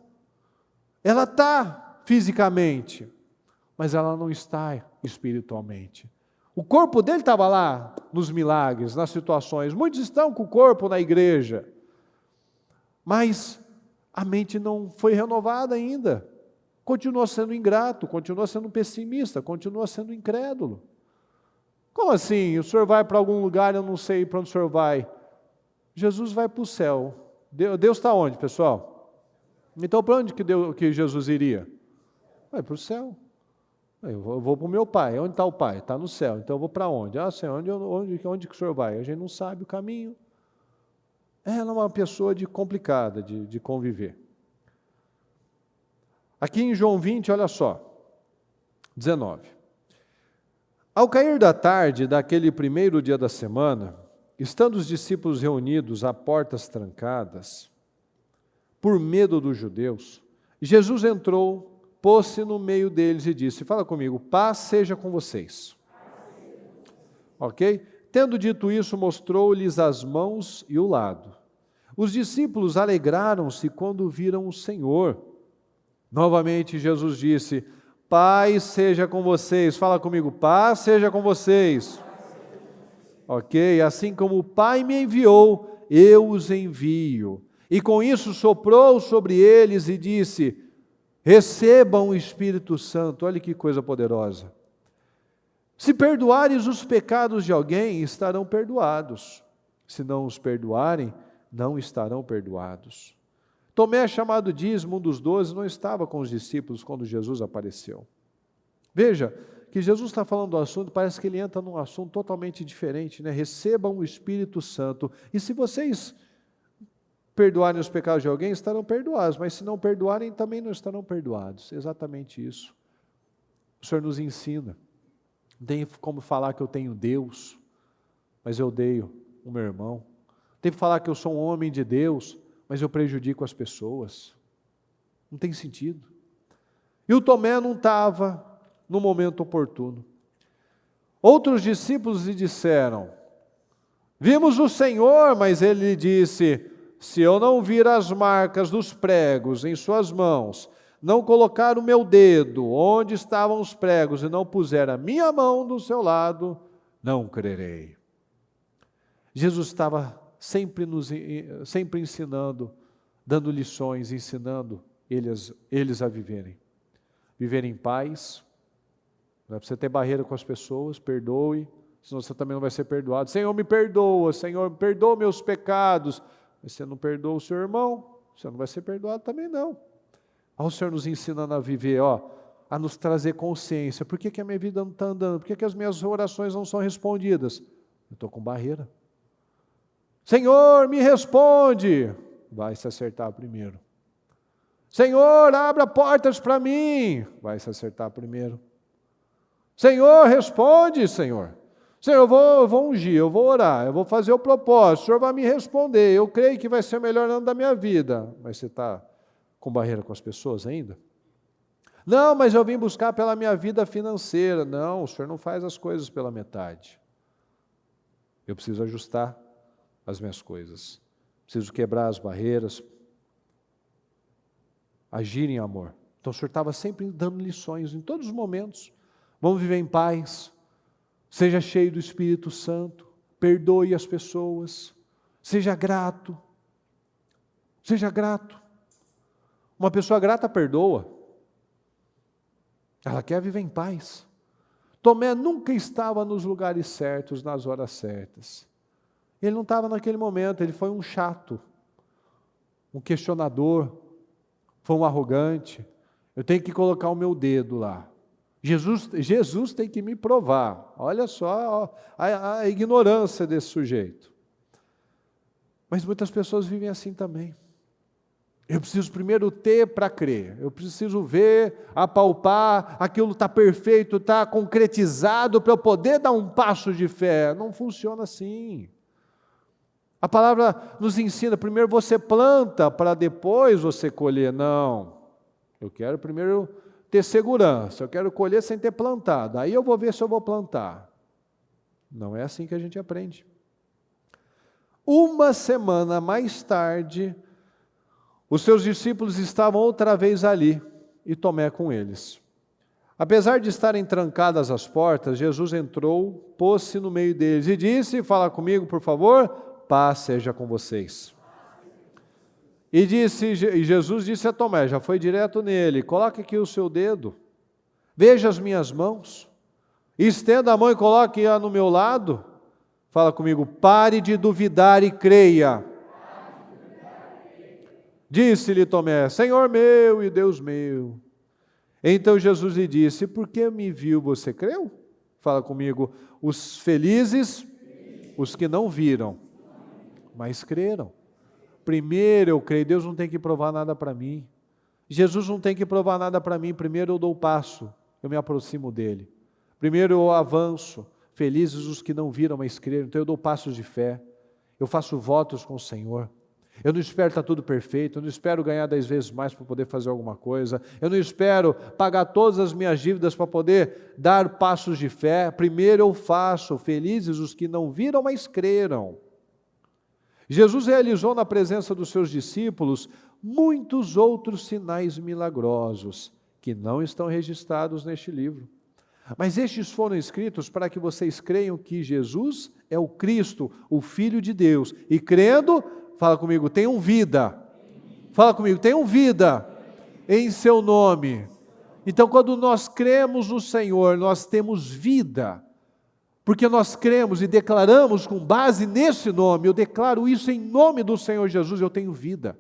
Ela está fisicamente, mas ela não está espiritualmente. O corpo dele estava lá nos milagres, nas situações. Muitos estão com o corpo na igreja, mas a mente não foi renovada ainda. Continua sendo ingrato, continua sendo pessimista, continua sendo incrédulo. Como assim? O senhor vai para algum lugar, eu não sei para onde o senhor vai. Jesus vai para o céu. Deus está onde, pessoal? Então para onde que Jesus iria? Vai para o céu. Eu vou para o meu Pai. Onde está o Pai? Está no céu. Então eu vou para onde? Ah, Senhor, onde que o senhor vai? A gente não sabe o caminho. Ela é uma pessoa complicada de conviver. Aqui em João 20, olha só, 19. Ao cair da tarde daquele primeiro dia da semana, estando os discípulos reunidos a portas trancadas, por medo dos judeus, Jesus entrou, pôs-se no meio deles e disse, fala comigo, paz seja com vocês. Ok? Tendo dito isso, mostrou-lhes as mãos e o lado. Os discípulos alegraram-se quando viram o Senhor. Novamente Jesus disse, paz seja com vocês. Fala comigo, paz seja com vocês. Ok? Assim como o Pai me enviou, eu os envio. E com isso soprou sobre eles e disse, recebam o Espírito Santo. Olha que coisa poderosa. Se perdoares os pecados de alguém, estarão perdoados. Se não os perdoarem, não estarão perdoados. Tomé, chamado Dízimo, um dos 12, não estava com os discípulos quando Jesus apareceu. Veja, que Jesus está falando do assunto, parece que ele entra num assunto totalmente diferente, né? Recebam o Espírito Santo. E se vocês perdoarem os pecados de alguém, estarão perdoados, mas se não perdoarem, também não estarão perdoados. Exatamente isso. O Senhor nos ensina. Não tem como falar que eu tenho Deus, mas eu odeio o meu irmão. Tem que falar que eu sou um homem de Deus, mas eu prejudico as pessoas. Não tem sentido. E o Tomé não estava no momento oportuno. Outros discípulos lhe disseram, vimos o Senhor, mas ele lhe disse, se eu não vir as marcas dos pregos em suas mãos, não colocar o meu dedo onde estavam os pregos e não puser a minha mão do seu lado, não crerei. Jesus estava sempre ensinando, dando lições, ensinando eles a viverem. Viver em paz. Não é para você ter barreira com as pessoas, perdoe, senão você também não vai ser perdoado. Senhor, me perdoa, Senhor, me perdoa meus pecados. Mas você não perdoa o seu irmão, você não vai ser perdoado também não. Olha o Senhor nos ensinando a viver, a nos trazer consciência. Por que a minha vida não está andando? Por que as minhas orações não são respondidas? Eu estou com barreira. Senhor, me responde. Vai se acertar primeiro. Senhor, abra portas para mim. Vai se acertar primeiro. Senhor, responde, Senhor. Senhor, eu vou ungir, eu vou orar, eu vou fazer o propósito, o Senhor vai me responder, eu creio que vai ser o melhor ano da minha vida. Mas você está com barreira com as pessoas ainda? Não, mas eu vim buscar pela minha vida financeira. Não, o Senhor não faz as coisas pela metade. Eu preciso ajustar as minhas coisas. Preciso quebrar as barreiras. Agir em amor. Então o Senhor estava sempre dando lições em todos os momentos. Vamos viver em paz. Seja cheio do Espírito Santo. Perdoe as pessoas. Seja grato. Seja grato. Uma pessoa grata perdoa. Ela quer viver em paz. Tomé nunca estava nos lugares certos, nas horas certas. Ele não estava naquele momento, ele foi um chato, um questionador, foi um arrogante. Eu tenho que colocar o meu dedo lá. Jesus tem que me provar. Olha só a ignorância desse sujeito. Mas muitas pessoas vivem assim também. Eu preciso primeiro ter para crer, eu preciso ver, apalpar, aquilo está perfeito, está concretizado para eu poder dar um passo de fé. Não funciona assim. A palavra nos ensina, primeiro você planta para depois você colher. Não, eu quero primeiro ter segurança, eu quero colher sem ter plantado, aí eu vou ver se eu vou plantar. Não é assim que a gente aprende. Uma semana mais tarde, os seus discípulos estavam outra vez ali, e Tomé com eles. Apesar de estarem trancadas as portas, Jesus entrou, pôs-se no meio deles e disse, fala comigo por favor, paz seja com vocês. E Jesus disse a Tomé, já foi direto nele, coloque aqui o seu dedo, veja as minhas mãos, estenda a mão e coloque-a no meu lado. Fala comigo, pare de duvidar e creia. Disse-lhe Tomé, Senhor meu e Deus meu. Então Jesus lhe disse, por que me viu, você creu? Fala comigo, os felizes, os que não viram, mas creram. Primeiro eu creio, Deus não tem que provar nada para mim. Jesus não tem que provar nada para mim, primeiro eu dou o passo, eu me aproximo dele. Primeiro eu avanço, felizes os que não viram, mas creram. Então eu dou passos de fé, eu faço votos com o Senhor. Eu não espero estar tudo perfeito, eu não espero ganhar 10 vezes mais para poder fazer alguma coisa, eu não espero pagar todas as minhas dívidas para poder dar passos de fé. Primeiro eu faço, felizes os que não viram, mas creram. Jesus realizou na presença dos seus discípulos muitos outros sinais milagrosos que não estão registrados neste livro. Mas estes foram escritos para que vocês creiam que Jesus é o Cristo, o Filho de Deus, e crendo, fala comigo, tenham vida. Fala comigo, tenham vida em seu nome. Então, quando nós cremos no Senhor, nós temos vida. Porque nós cremos e declaramos com base nesse nome, eu declaro isso em nome do Senhor Jesus, eu tenho vida.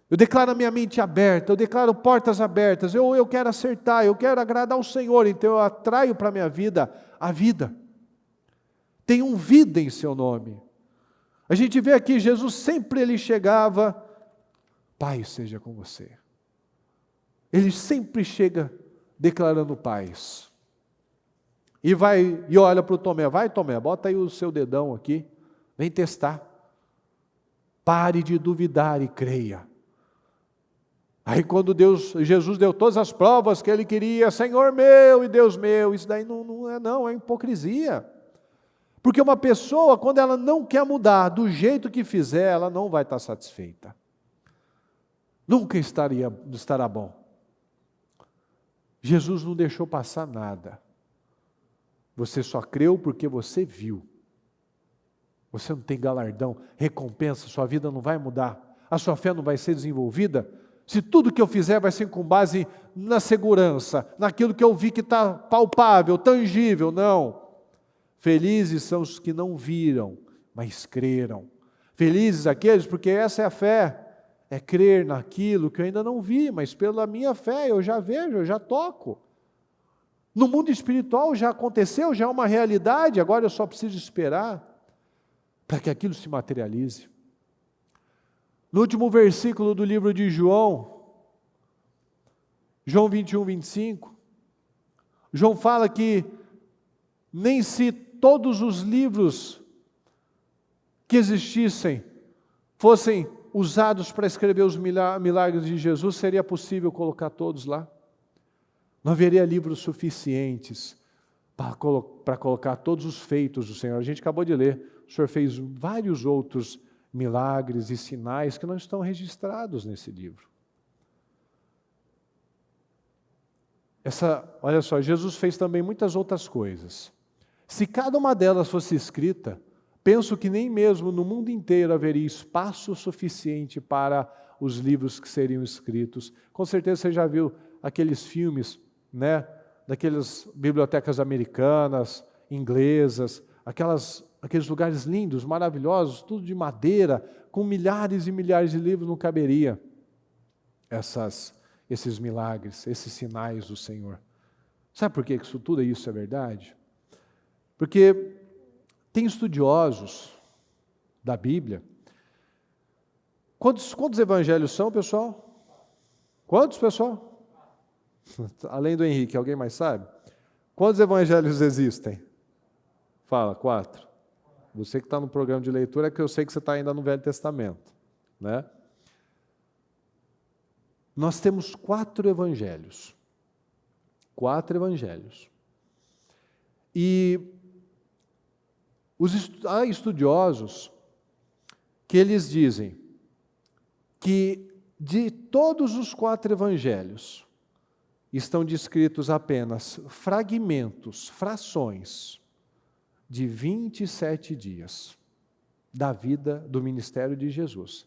Eu declaro a minha mente aberta, eu declaro portas abertas, eu quero acertar, eu quero agradar ao Senhor, então eu atraio para a minha vida a vida. Tenham vida em seu nome. A gente vê aqui, Jesus sempre ele chegava, paz seja com você. Ele sempre chega declarando paz. E olha para o Tomé, vai Tomé, bota aí o seu dedão aqui, vem testar. Pare de duvidar e creia. Aí quando Jesus deu todas as provas que ele queria, Senhor meu e Deus meu, isso daí não é hipocrisia. Porque uma pessoa, quando ela não quer mudar do jeito que fizer, ela não vai estar satisfeita. Nunca estará bom. Jesus não deixou passar nada. Você só creu porque você viu. Você não tem galardão, recompensa, sua vida não vai mudar. A sua fé não vai ser desenvolvida. Se tudo que eu fizer vai ser com base na segurança, naquilo que eu vi que está palpável, tangível, não. Felizes são os que não viram, mas creram. Felizes aqueles, porque essa é a fé, é crer naquilo que eu ainda não vi, mas pela minha fé eu já vejo, eu já toco. No mundo espiritual já aconteceu, já é uma realidade, agora eu só preciso esperar. para que aquilo se materialize. No último versículo do livro de João 21, 25, João fala que nem se todos os livros que existissem fossem usados para escrever os milagres de Jesus, seria possível colocar todos lá. Não haveria livros suficientes para colocar todos os feitos do Senhor. A gente acabou de ler, o Senhor fez vários outros milagres e sinais que não estão registrados nesse livro. Olha só, Jesus fez também muitas outras coisas. Se cada uma delas fosse escrita, penso que nem mesmo no mundo inteiro haveria espaço suficiente para os livros que seriam escritos. Com certeza você já viu aqueles filmes, né, daquelas bibliotecas americanas, inglesas, aqueles lugares lindos, maravilhosos, tudo de madeira, com milhares e milhares de livros, não caberia esses milagres, esses sinais do Senhor. Sabe por que isso é verdade? Porque tem estudiosos da Bíblia. Quantos evangelhos são, pessoal? Quantos, pessoal? Além do Henrique, alguém mais sabe? Quantos evangelhos existem? Fala, 4. Você que está no programa de leitura, é que eu sei que você está ainda no Velho Testamento, né? Nós temos 4 evangelhos. 4 evangelhos. E há estudiosos que eles dizem que de todos os 4 evangelhos estão descritos apenas fragmentos, frações de 27 dias da vida do ministério de Jesus.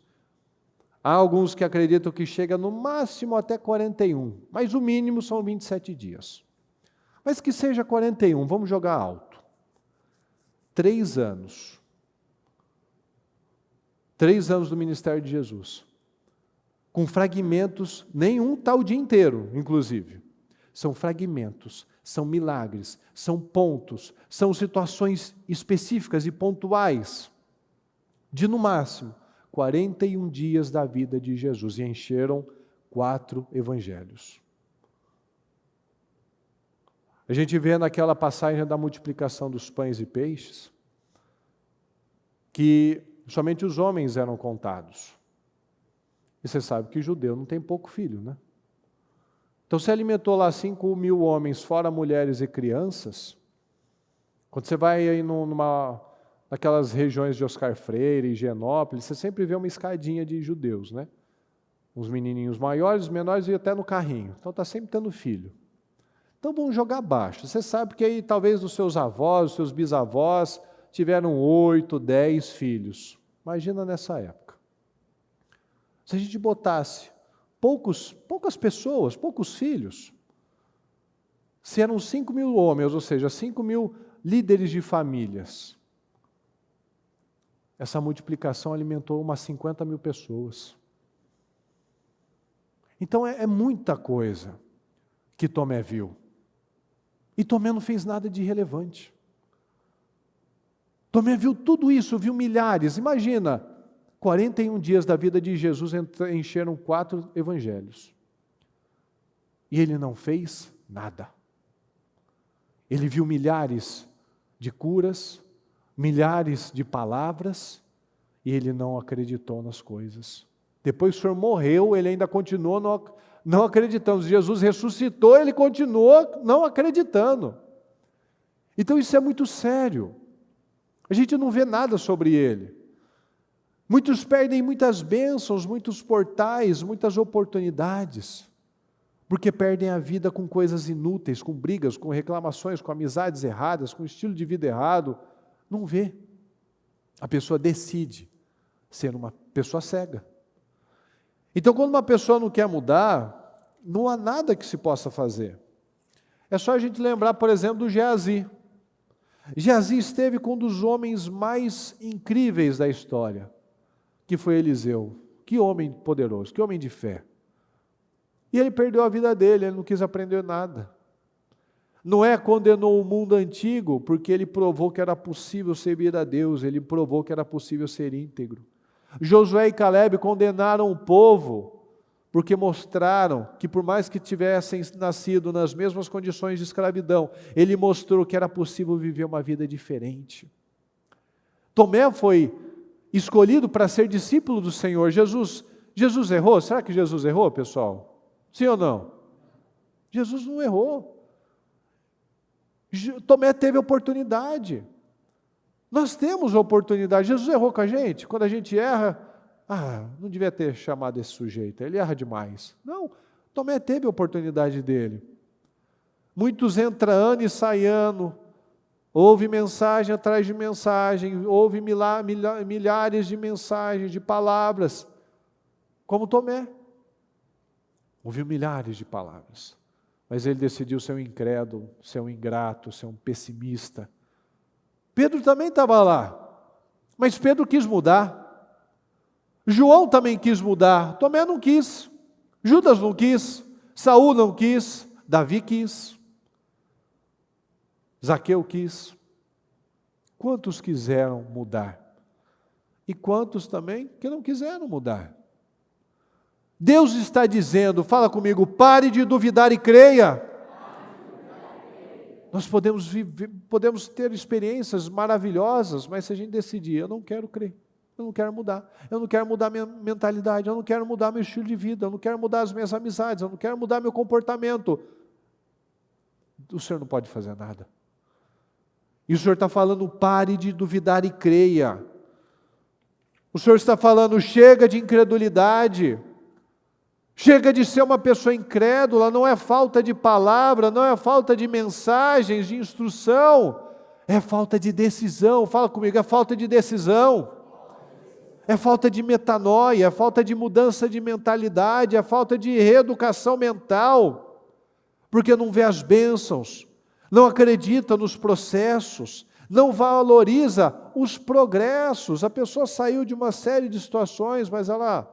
Há alguns que acreditam que chega no máximo até 41, mas o mínimo são 27 dias. Mas que seja 41, vamos jogar alto. 3 anos. 3 anos do ministério de Jesus. Com fragmentos, nenhum está o dia inteiro, inclusive. São fragmentos, são milagres, são pontos, são situações específicas e pontuais, de no máximo 41 dias da vida de Jesus, e encheram 4 evangelhos. A gente vê naquela passagem da multiplicação dos pães e peixes, que somente os homens eram contados. E você sabe que judeu não tem pouco filho, né? Então, se alimentou lá 5.000 homens, fora mulheres e crianças. Quando você vai aí naquelas regiões de Oscar Freire, Higienópolis, você sempre vê uma escadinha de judeus, né? Uns menininhos maiores, menores e até no carrinho. Então, está sempre tendo filho. Então, vamos jogar baixo. Você sabe que aí, talvez, os seus avós, os seus bisavós, tiveram 8, 10 filhos. Imagina nessa época. Se a gente botasse poucas pessoas, poucos filhos, se eram 5.000 homens, ou seja, 5.000 líderes de famílias, essa multiplicação alimentou umas 50.000 pessoas. Então é muita coisa que Tomé viu. E Tomé não fez nada de relevante. Tomé viu tudo isso, viu milhares. Imagina, 41 dias da vida de Jesus encheram 4 evangelhos. E ele não fez nada. Ele viu milhares de curas, milhares de palavras, e ele não acreditou nas coisas. Depois o Senhor morreu, ele ainda continuou não acreditando. Jesus ressuscitou, ele continuou não acreditando. Então isso é muito sério. A gente não vê nada sobre ele. Muitos perdem muitas bênçãos, muitos portais, muitas oportunidades, porque perdem a vida com coisas inúteis, com brigas, com reclamações, com amizades erradas, com estilo de vida errado. Não vê. A pessoa decide ser uma pessoa cega. Então, quando uma pessoa não quer mudar, não há nada que se possa fazer. É só a gente lembrar, por exemplo, do Geazi. Geazi esteve com um dos homens mais incríveis da história, que foi Eliseu. Que homem poderoso, que homem de fé. E ele perdeu a vida dele, ele não quis aprender nada. Noé condenou o mundo antigo porque ele provou que era possível servir a Deus, ele provou que era possível ser íntegro. Josué e Caleb condenaram o povo porque mostraram que, por mais que tivessem nascido nas mesmas condições de escravidão, ele mostrou que era possível viver uma vida diferente. Tomé foi escolhido para ser discípulo do Senhor. Jesus errou? Será que Jesus errou, pessoal? Sim ou não? Jesus não errou. Tomé teve oportunidade. Nós temos oportunidade. Jesus errou com a gente. Quando a gente erra, não devia ter chamado esse sujeito, ele erra demais. Não, Tomé teve a oportunidade dele. Muitos entram ano e saem ano, houve mensagem atrás de mensagem, houve milhares de mensagens, de palavras, como Tomé. Ouviu milhares de palavras, mas ele decidiu ser um incrédulo, ser um ingrato, ser um pessimista. Pedro também estava lá, mas Pedro quis mudar. João também quis mudar, Tomé não quis, Judas não quis, Saul não quis, Davi quis, Zaqueu quis. Quantos quiseram mudar? E quantos também que não quiseram mudar? Deus está dizendo, fala comigo, pare de duvidar e creia. Nós podemos ter experiências maravilhosas, mas se a gente decidir, eu não quero crer, eu não quero mudar minha mentalidade, eu não quero mudar meu estilo de vida, eu não quero mudar as minhas amizades, eu não quero mudar meu comportamento, o Senhor não pode fazer nada. E o Senhor está falando, pare de duvidar e creia. O Senhor está falando, chega de incredulidade, chega de ser uma pessoa incrédula, não é falta de palavra, não é falta de mensagens, de instrução, é falta de decisão. Fala comigo, é falta de decisão. É falta de metanoia, é falta de mudança de mentalidade, é falta de reeducação mental, porque não vê as bênçãos, não acredita nos processos, não valoriza os progressos. A pessoa saiu de uma série de situações, mas ela,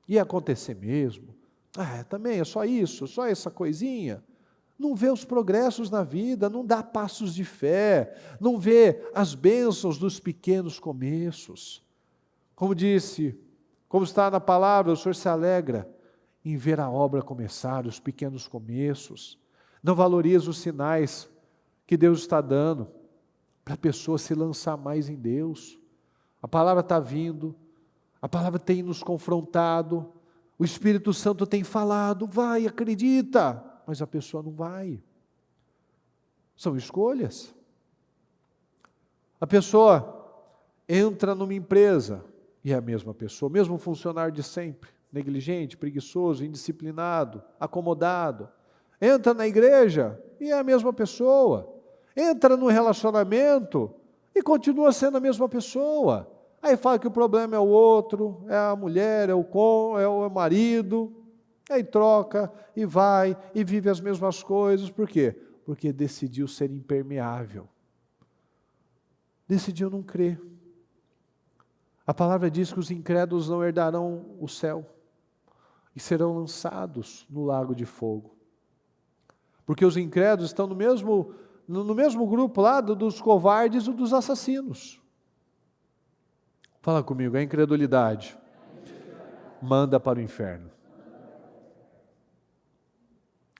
ia acontecer mesmo, também é só isso, só essa coisinha. Não vê os progressos na vida, não dá passos de fé, não vê as bênçãos dos pequenos começos. Como está na palavra, o Senhor se alegra em ver a obra começar, os pequenos começos. Não valoriza os sinais que Deus está dando para a pessoa se lançar mais em Deus. A palavra está vindo, a palavra tem nos confrontado, o Espírito Santo tem falado, vai, acredita. Mas a pessoa não vai. São escolhas. A pessoa entra numa empresa e é a mesma pessoa, o mesmo funcionário de sempre, negligente, preguiçoso, indisciplinado, acomodado. Entra na igreja e é a mesma pessoa. Entra no relacionamento e continua sendo a mesma pessoa. Aí fala que o problema é o outro, é a mulher, é o marido. Aí troca, e vai, e vive as mesmas coisas. Por quê? Porque decidiu ser impermeável. Decidiu não crer. A palavra diz que os incrédulos não herdarão o céu, e serão lançados no lago de fogo. Porque os incrédulos estão no mesmo grupo lá dos covardes e dos assassinos. Fala comigo, a incredulidade manda para o inferno.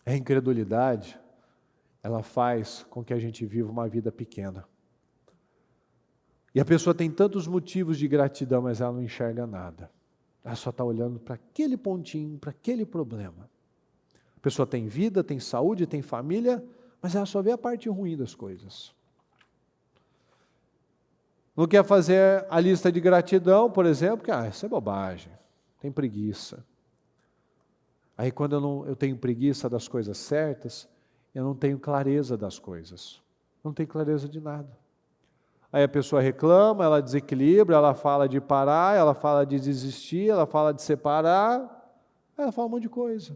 A incredulidade, ela faz com que a gente viva uma vida pequena. E a pessoa tem tantos motivos de gratidão, mas ela não enxerga nada. Ela só está olhando para aquele pontinho, para aquele problema. A pessoa tem vida, tem saúde, tem família, mas ela só vê a parte ruim das coisas. Não quer fazer a lista de gratidão, por exemplo, porque isso é bobagem, tem preguiça. Aí quando eu tenho preguiça das coisas certas, eu não tenho clareza das coisas. Não tenho clareza de nada. Aí a pessoa reclama, ela desequilibra, ela fala de parar, ela fala de desistir, ela fala de separar, ela fala um monte de coisa.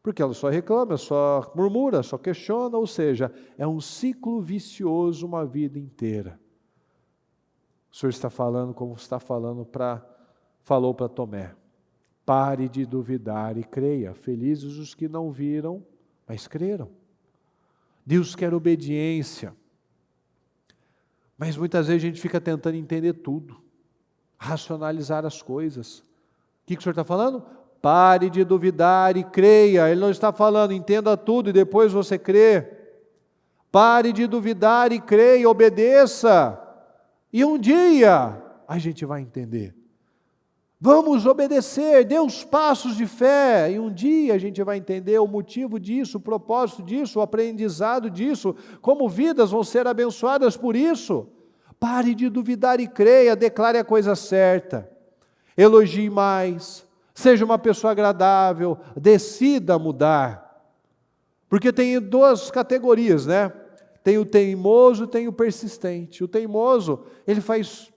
Porque ela só reclama, só murmura, só questiona, ou seja, é um ciclo vicioso uma vida inteira. O Senhor está falando como falou para Tomé. Pare de duvidar e creia. Felizes os que não viram, mas creram. Deus quer obediência. Mas muitas vezes a gente fica tentando entender tudo, racionalizar as coisas. O que o Senhor está falando? Pare de duvidar e creia. Ele não está falando, entenda tudo e depois você crê. Pare de duvidar e creia, obedeça. E um dia a gente vai entender. Vamos obedecer, dê os passos de fé, e um dia a gente vai entender o motivo disso, o propósito disso, o aprendizado disso, como vidas vão ser abençoadas por isso. Pare de duvidar e creia, declare a coisa certa, elogie mais, seja uma pessoa agradável, decida mudar. Porque tem duas categorias, né? Tem o teimoso, tem o persistente. O teimoso, ele faz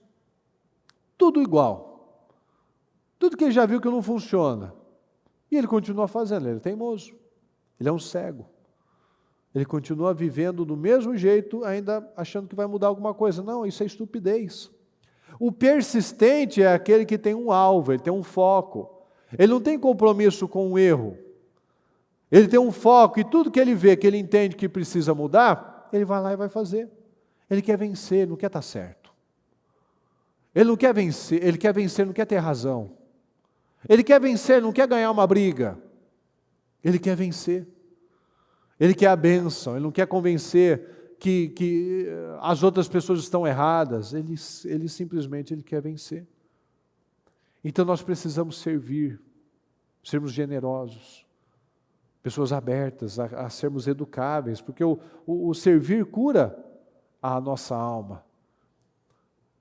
tudo igual. Tudo que ele já viu que não funciona. E ele continua fazendo, ele é teimoso. Ele é um cego. Ele continua vivendo do mesmo jeito, ainda achando que vai mudar alguma coisa. Não, isso é estupidez. O persistente é aquele que tem um alvo, ele tem um foco. Ele não tem compromisso com o erro. Ele tem um foco e tudo que ele vê, que ele entende que precisa mudar, ele vai lá e vai fazer. Ele quer vencer, não quer estar certo. Ele não quer vencer, ele quer vencer, não quer ter razão. Ele quer vencer, não quer ganhar uma briga. Ele quer vencer. Ele quer a bênção, ele não quer convencer que as outras pessoas estão erradas. Ele simplesmente quer vencer. Então nós precisamos servir, sermos generosos, pessoas abertas, a sermos educáveis, porque o servir cura a nossa alma.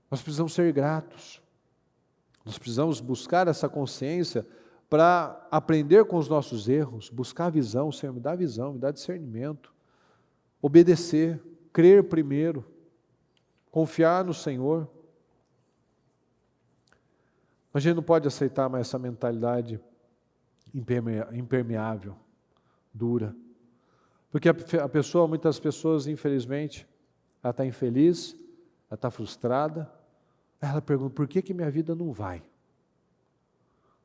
Nós precisamos ser gratos. Nós precisamos buscar essa consciência para aprender com os nossos erros, buscar visão. Senhor, me dá visão, me dá discernimento, obedecer, crer primeiro, confiar no Senhor. A gente não pode aceitar mais essa mentalidade impermeável, dura. Porque a pessoa, muitas pessoas, infelizmente, ela está infeliz, ela está frustrada. Ela pergunta, por que minha vida não vai?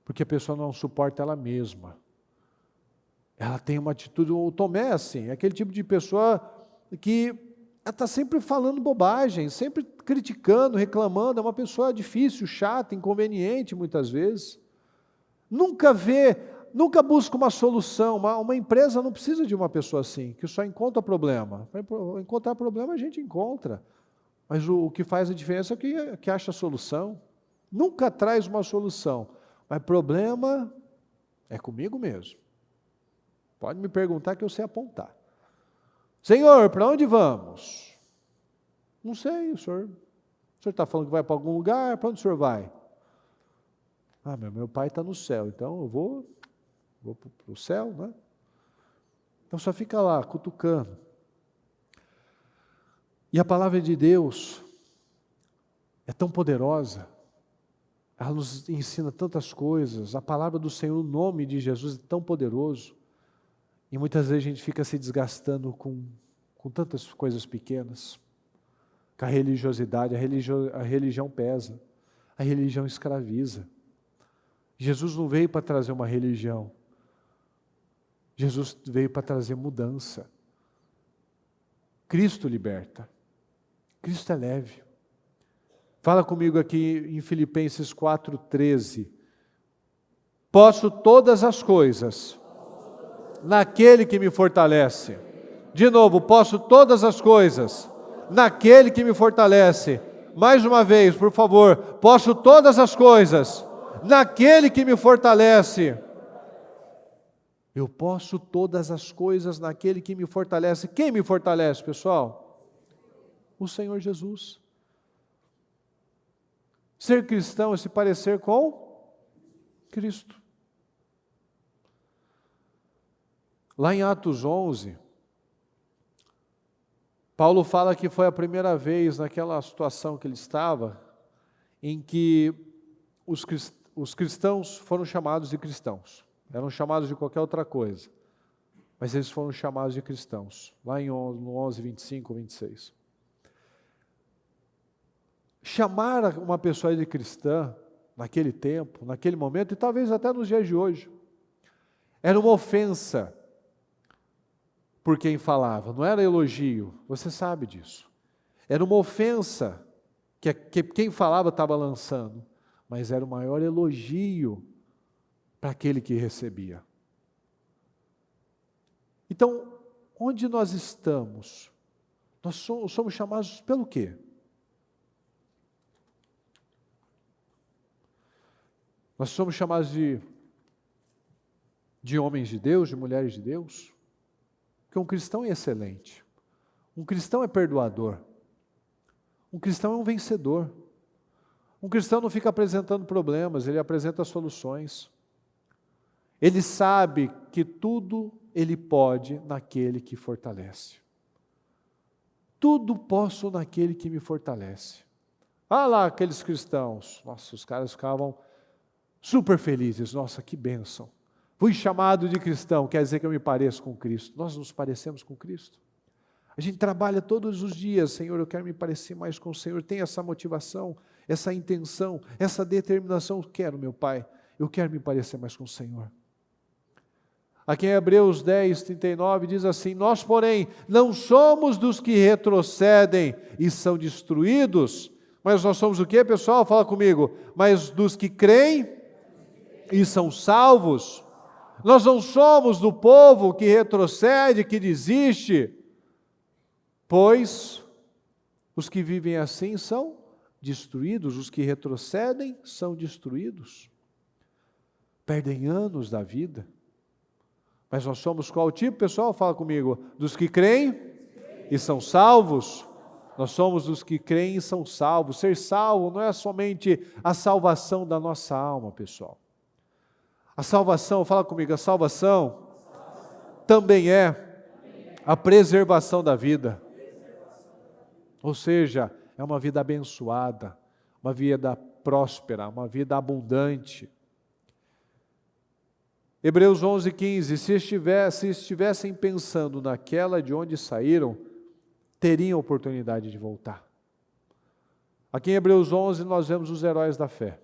Porque a pessoa não suporta ela mesma. Ela tem uma atitude, o Tomé é assim, é aquele tipo de pessoa que está sempre falando bobagem, sempre criticando, reclamando, é uma pessoa difícil, chata, inconveniente muitas vezes. Nunca busca uma solução. Uma empresa não precisa de uma pessoa assim, que só encontra problema. Para encontrar problema a gente encontra. Mas o que faz a diferença é que acha a solução. Nunca traz uma solução. Mas problema é comigo mesmo. Pode me perguntar que eu sei apontar. Senhor, para onde vamos? Não sei, o senhor está falando que vai para algum lugar, para onde o senhor vai? Ah, meu pai está no céu, então eu vou para o céu, né? Então só fica lá, cutucando. E a palavra de Deus é tão poderosa, ela nos ensina tantas coisas, a palavra do Senhor, o nome de Jesus é tão poderoso, e muitas vezes a gente fica se desgastando com tantas coisas pequenas, com a religiosidade, a religião pesa, a religião escraviza. Jesus não veio para trazer uma religião, Jesus veio para trazer mudança. Cristo liberta. Cristo é leve. Fala comigo aqui em Filipenses 4,13. Posso todas as coisas naquele que me fortalece. De novo, posso todas as coisas naquele que me fortalece. Mais uma vez, por favor. Posso todas as coisas naquele que me fortalece. Eu posso todas as coisas naquele que me fortalece. Quem me fortalece, pessoal? O Senhor Jesus. Ser cristão é se parecer com Cristo. Lá em Atos 11, Paulo fala que foi a primeira vez naquela situação que ele estava, em que os cristãos foram chamados de cristãos. Eram chamados de qualquer outra coisa, mas eles foram chamados de cristãos. Lá no 11, 25, 26. Chamar uma pessoa de cristã, naquele tempo, naquele momento, e talvez até nos dias de hoje, era uma ofensa. por quem falava, não era elogio, você sabe disso. Era uma ofensa que quem falava estava lançando, mas era o maior elogio para aquele que recebia. Então, onde nós estamos? Nós somos chamados pelo quê? Nós somos chamados de homens de Deus, de mulheres de Deus? Porque um cristão é excelente. Um cristão é perdoador. Um cristão é um vencedor. Um cristão não fica apresentando problemas, ele apresenta soluções. Ele sabe que tudo ele pode naquele que fortalece. Tudo posso naquele que me fortalece. Ah lá, aqueles cristãos, nossa, os caras ficavam super felizes, nossa, que bênção. Fui chamado de cristão, quer dizer que eu me pareço com Cristo. Nós nos parecemos com Cristo. A gente trabalha todos os dias, Senhor, eu quero me parecer mais com o Senhor. Tem essa motivação, essa intenção, essa determinação. Eu quero, meu Pai, eu quero me parecer mais com o Senhor. Aqui em Hebreus 10, 39 diz assim: nós, porém, não somos dos que retrocedem e são destruídos, mas nós somos o quê, pessoal? Fala comigo. Mas dos que creem e são salvos. Nós não somos do povo que retrocede, que desiste, pois os que vivem assim são destruídos, os que retrocedem são destruídos, perdem anos da vida. Mas nós somos qual tipo, pessoal? Fala comigo. Dos que creem e são salvos. Nós somos dos que creem e são salvos. Ser salvo não é somente a salvação da nossa alma, pessoal. A salvação, fala comigo, a salvação também é a preservação da vida. Ou seja, é uma vida abençoada, uma vida próspera, uma vida abundante. Hebreus 11, 15, se estivessem pensando naquela de onde saíram, teriam oportunidade de voltar. Aqui em Hebreus 11 nós vemos os heróis da fé.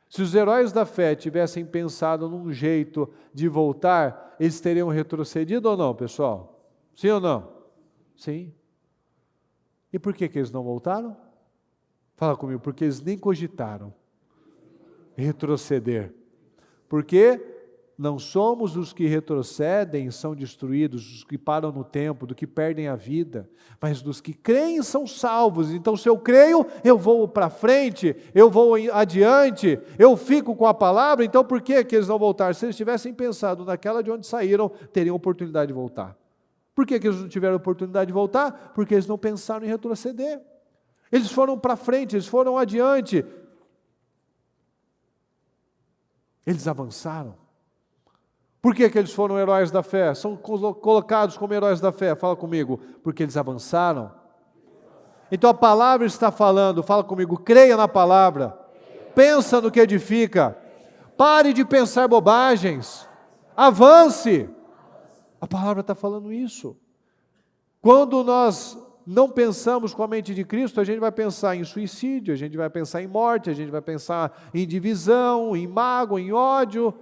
Se os heróis da fé tivessem pensado num jeito de voltar, eles teriam retrocedido ou não, pessoal? Sim ou não? Sim. E por que eles não voltaram? Fala comigo, porque eles nem cogitaram retroceder. Porque não somos os que retrocedem e são destruídos, os que param no tempo, do que perdem a vida, mas dos que creem são salvos. Então, se eu creio, eu vou para frente, eu vou adiante, eu fico com a palavra. Então, por que eles não voltaram? Se eles tivessem pensado naquela de onde saíram, teriam oportunidade de voltar. Por que eles não tiveram oportunidade de voltar? Porque eles não pensaram em retroceder. Eles foram para frente, eles foram adiante. Eles avançaram. Por que eles foram heróis da fé? São colocados como heróis da fé. Fala comigo. Porque eles avançaram. Então a palavra está falando. Fala comigo. Creia na palavra. Pensa no que edifica. Pare de pensar bobagens. Avance. A palavra está falando isso. Quando nós não pensamos com a mente de Cristo, a gente vai pensar em suicídio, a gente vai pensar em morte, a gente vai pensar em divisão, em mágoa, em ódio.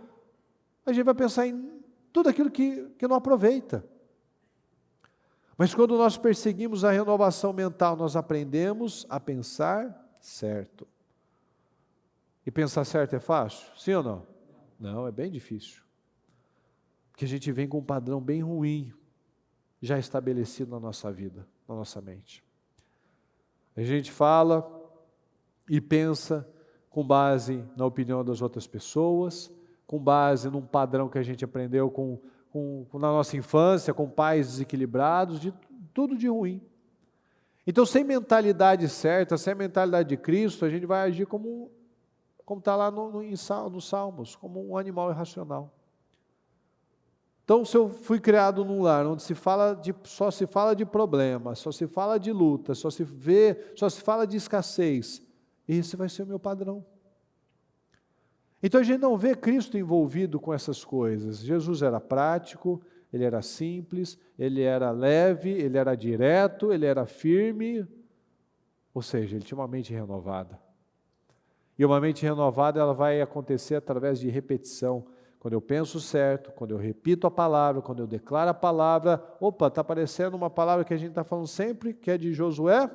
A gente vai pensar em tudo aquilo que não aproveita. Mas quando nós perseguimos a renovação mental, nós aprendemos a pensar certo. E pensar certo é fácil? Sim ou não? Não, é bem difícil. Porque a gente vem com um padrão bem ruim, já estabelecido na nossa vida, na nossa mente. A gente fala e pensa com base na opinião das outras pessoas, com base num padrão que a gente aprendeu na nossa infância, com pais desequilibrados, tudo de ruim. Então, sem mentalidade certa, sem a mentalidade de Cristo, a gente vai agir como está lá nos Salmos, como um animal irracional. Então, se eu fui criado num lar onde só se fala de problema, só se fala de luta, só se fala de escassez, esse vai ser o meu padrão. Então a gente não vê Cristo envolvido com essas coisas. Jesus era prático, ele era simples, ele era leve, ele era direto, ele era firme, ou seja, ele tinha uma mente renovada. E uma mente renovada ela vai acontecer através de repetição. quando eu penso certo, quando eu repito a palavra, quando eu declaro a palavra, opa, está aparecendo uma palavra que a gente está falando sempre, que é de Josué,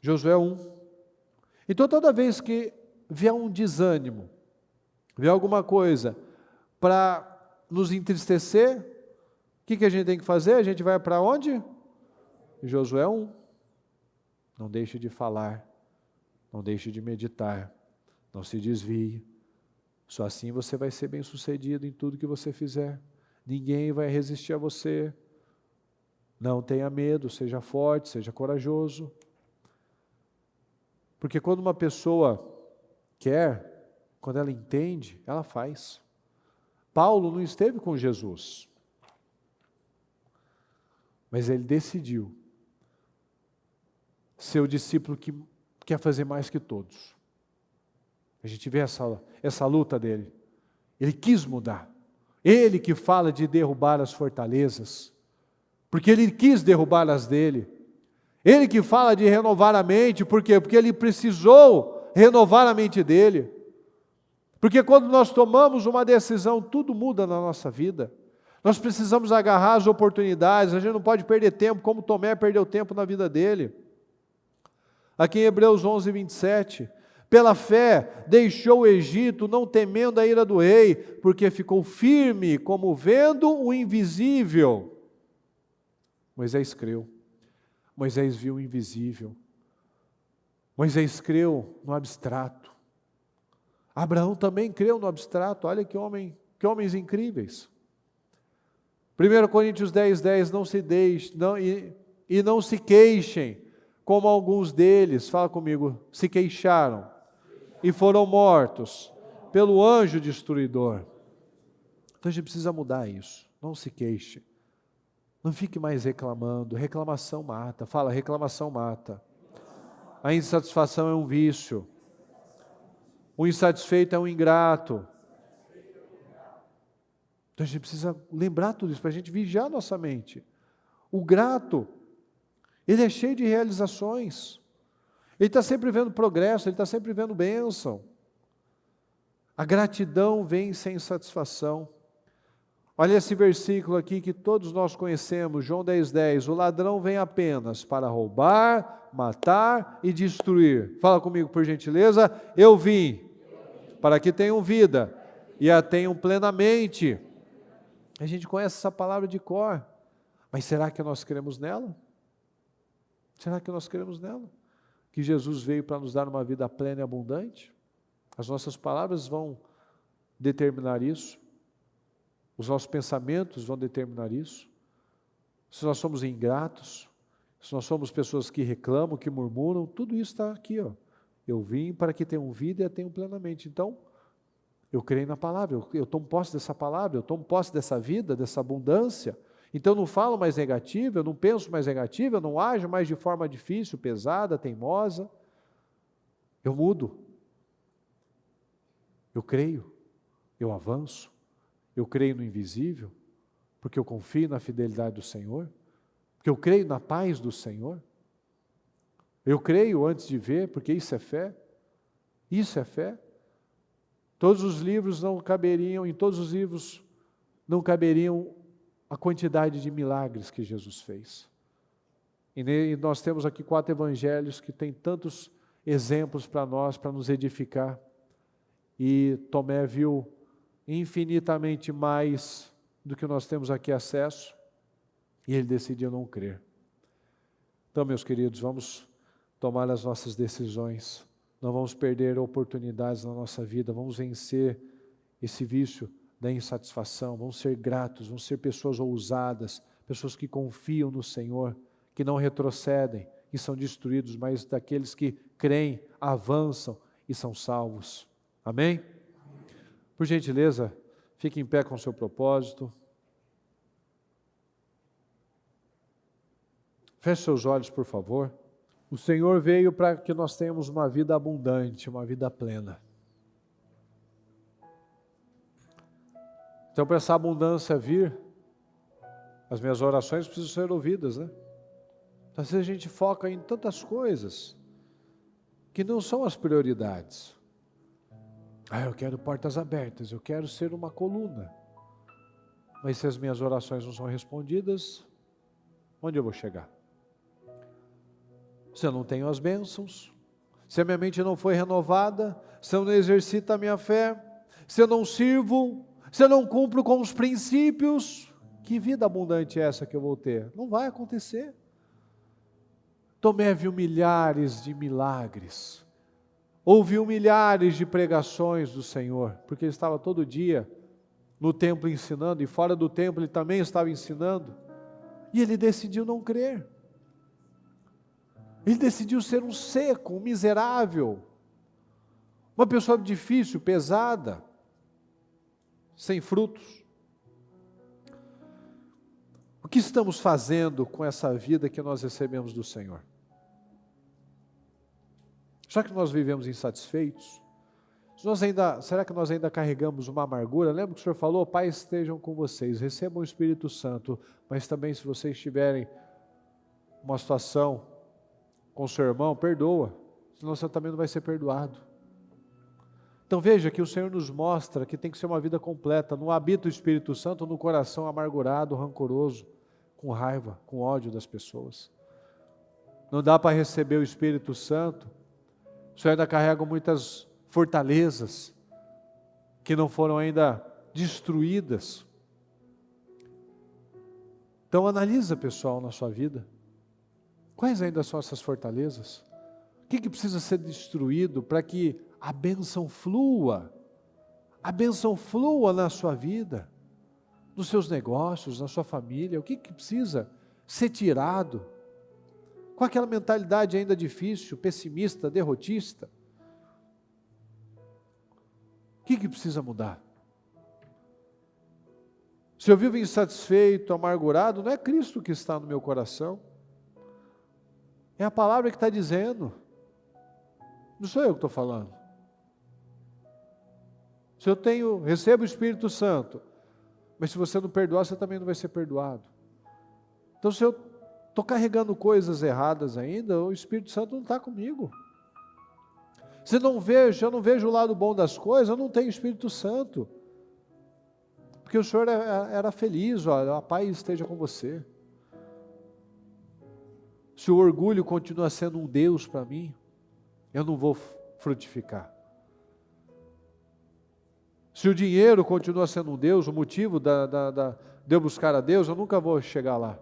Josué 1. Então toda vez que vier um desânimo, vier alguma coisa para nos entristecer, o que a gente tem que fazer? A gente vai para onde? Josué 1. Não deixe de falar, não deixe de meditar, não se desvie. Só assim você vai ser bem-sucedido em tudo que você fizer. Ninguém vai resistir a você. Não tenha medo, seja forte, seja corajoso. Porque quando uma pessoa quer, quando ela entende, ela faz. Paulo não esteve com Jesus, mas ele decidiu ser o discípulo que quer fazer mais que todos. A gente vê essa luta dele. Ele quis mudar. Ele que fala de derrubar as fortalezas, porque ele quis derrubar as dele. Ele que fala de renovar a mente, por quê? Porque ele precisou renovar a mente dele. Porque quando nós tomamos uma decisão, tudo muda na nossa vida. Nós precisamos agarrar as oportunidades, a gente não pode perder tempo, como Tomé perdeu tempo na vida dele. Aqui em Hebreus 11, 27, pela fé deixou o Egito, não temendo a ira do rei, porque ficou firme, como vendo o invisível. Moisés creu. Moisés viu o invisível. Moisés creu no abstrato. Abraão também creu no abstrato. Olha que homens incríveis. 1 Coríntios 10, não se deixem, não se queixem, como alguns deles, fala comigo, se queixaram e foram mortos pelo anjo destruidor. Então a gente precisa mudar isso. Não se queixe. Não fique mais reclamando. Reclamação mata. Fala, reclamação mata. A insatisfação é um vício. O insatisfeito é um ingrato. Então a gente precisa lembrar tudo isso, para a gente vigiar nossa mente. O grato, ele é cheio de realizações. Ele está sempre vendo progresso, ele está sempre vendo bênção. A gratidão vem sem satisfação. Olha esse versículo aqui que todos nós conhecemos, João 10, o ladrão vem apenas para roubar, matar e destruir. Fala comigo por gentileza. Eu vim para que tenham vida e a tenham plenamente. A gente conhece essa palavra de cor, mas será que nós cremos nela? Será que nós cremos nela? Que Jesus veio para nos dar uma vida plena e abundante? As nossas palavras vão determinar isso. Os nossos pensamentos vão determinar isso. Se nós somos ingratos, se nós somos pessoas que reclamam, que murmuram, tudo isso está aqui, ó. Eu vim para que tenham vida e a tenham plenamente. Então, eu creio na palavra, eu tomo posse dessa palavra, eu tomo posse dessa vida, dessa abundância. Então eu não falo mais negativo, eu não penso mais negativo, eu não ajo mais de forma difícil, pesada, teimosa. Eu mudo. Eu creio, eu avanço. Eu creio no invisível, porque eu confio na fidelidade do Senhor, porque eu creio na paz do Senhor. Eu creio antes de ver, porque isso é fé. Isso é fé. Todos os livros não caberiam, em todos os livros não caberiam a quantidade de milagres que Jesus fez. E nós temos aqui 4 evangelhos que têm tantos exemplos para nós, para nos edificar. E Tomé viu infinitamente mais do que nós temos aqui acesso, e ele decidiu não crer. Então, meus queridos, vamos tomar as nossas decisões, não vamos perder oportunidades na nossa vida, vamos vencer esse vício da insatisfação, vamos ser gratos, vamos ser pessoas ousadas, pessoas que confiam no Senhor, que não retrocedem e são destruídos, mas daqueles que creem, avançam e são salvos. Amém? Por gentileza, fique em pé com o seu propósito. Feche seus olhos, por favor. O Senhor veio para que nós tenhamos uma vida abundante, uma vida plena. Então, para essa abundância vir, as minhas orações precisam ser ouvidas, né? Às vezes a gente foca em tantas coisas que não são as prioridades. Eu quero portas abertas, eu quero ser uma coluna. Mas se as minhas orações não são respondidas, onde eu vou chegar? Se eu não tenho as bênçãos, se a minha mente não foi renovada, se eu não exercito a minha fé, se eu não sirvo, se eu não cumpro com os princípios, que vida abundante é essa que eu vou ter? Não vai acontecer. Tomé viu milhares de milagres, ouviu milhares de pregações do Senhor, porque ele estava todo dia no templo ensinando, e fora do templo ele também estava ensinando, e ele decidiu não crer. Ele decidiu ser um seco, um miserável, uma pessoa difícil, pesada, sem frutos. O que estamos fazendo com essa vida que nós recebemos do Senhor? Será que nós vivemos insatisfeitos? Será que nós ainda carregamos uma amargura? Lembra que o Senhor falou, Pai, estejam com vocês, recebam o Espírito Santo, mas também se vocês tiverem uma situação com o seu irmão, perdoa, senão você também não vai ser perdoado. Então veja que o Senhor nos mostra que tem que ser uma vida completa, não habita o Espírito Santo no coração amargurado, rancoroso, com raiva, com ódio das pessoas. Não dá para receber o Espírito Santo, o Senhor ainda carrega muitas fortalezas que não foram ainda destruídas. Então analisa, pessoal, na sua vida, quais ainda são essas fortalezas? O que precisa ser destruído para que a bênção flua na sua vida, nos seus negócios, na sua família? O que precisa ser tirado? Com aquela mentalidade ainda difícil, pessimista, derrotista? O que precisa mudar? Se eu vivo insatisfeito, amargurado, não é Cristo que está no meu coração, é a palavra que está dizendo, não sou eu que estou falando. Se eu recebo o Espírito Santo, mas se você não perdoar, você também não vai ser perdoado. Então se eu estou carregando coisas erradas ainda, o Espírito Santo não está comigo. Se eu não vejo o lado bom das coisas, eu não tenho Espírito Santo. Porque o Senhor era feliz, olha, a paz esteja com você. Se o orgulho continua sendo um Deus para mim, eu não vou frutificar. Se o dinheiro continua sendo um Deus, o motivo de eu buscar a Deus, eu nunca vou chegar lá.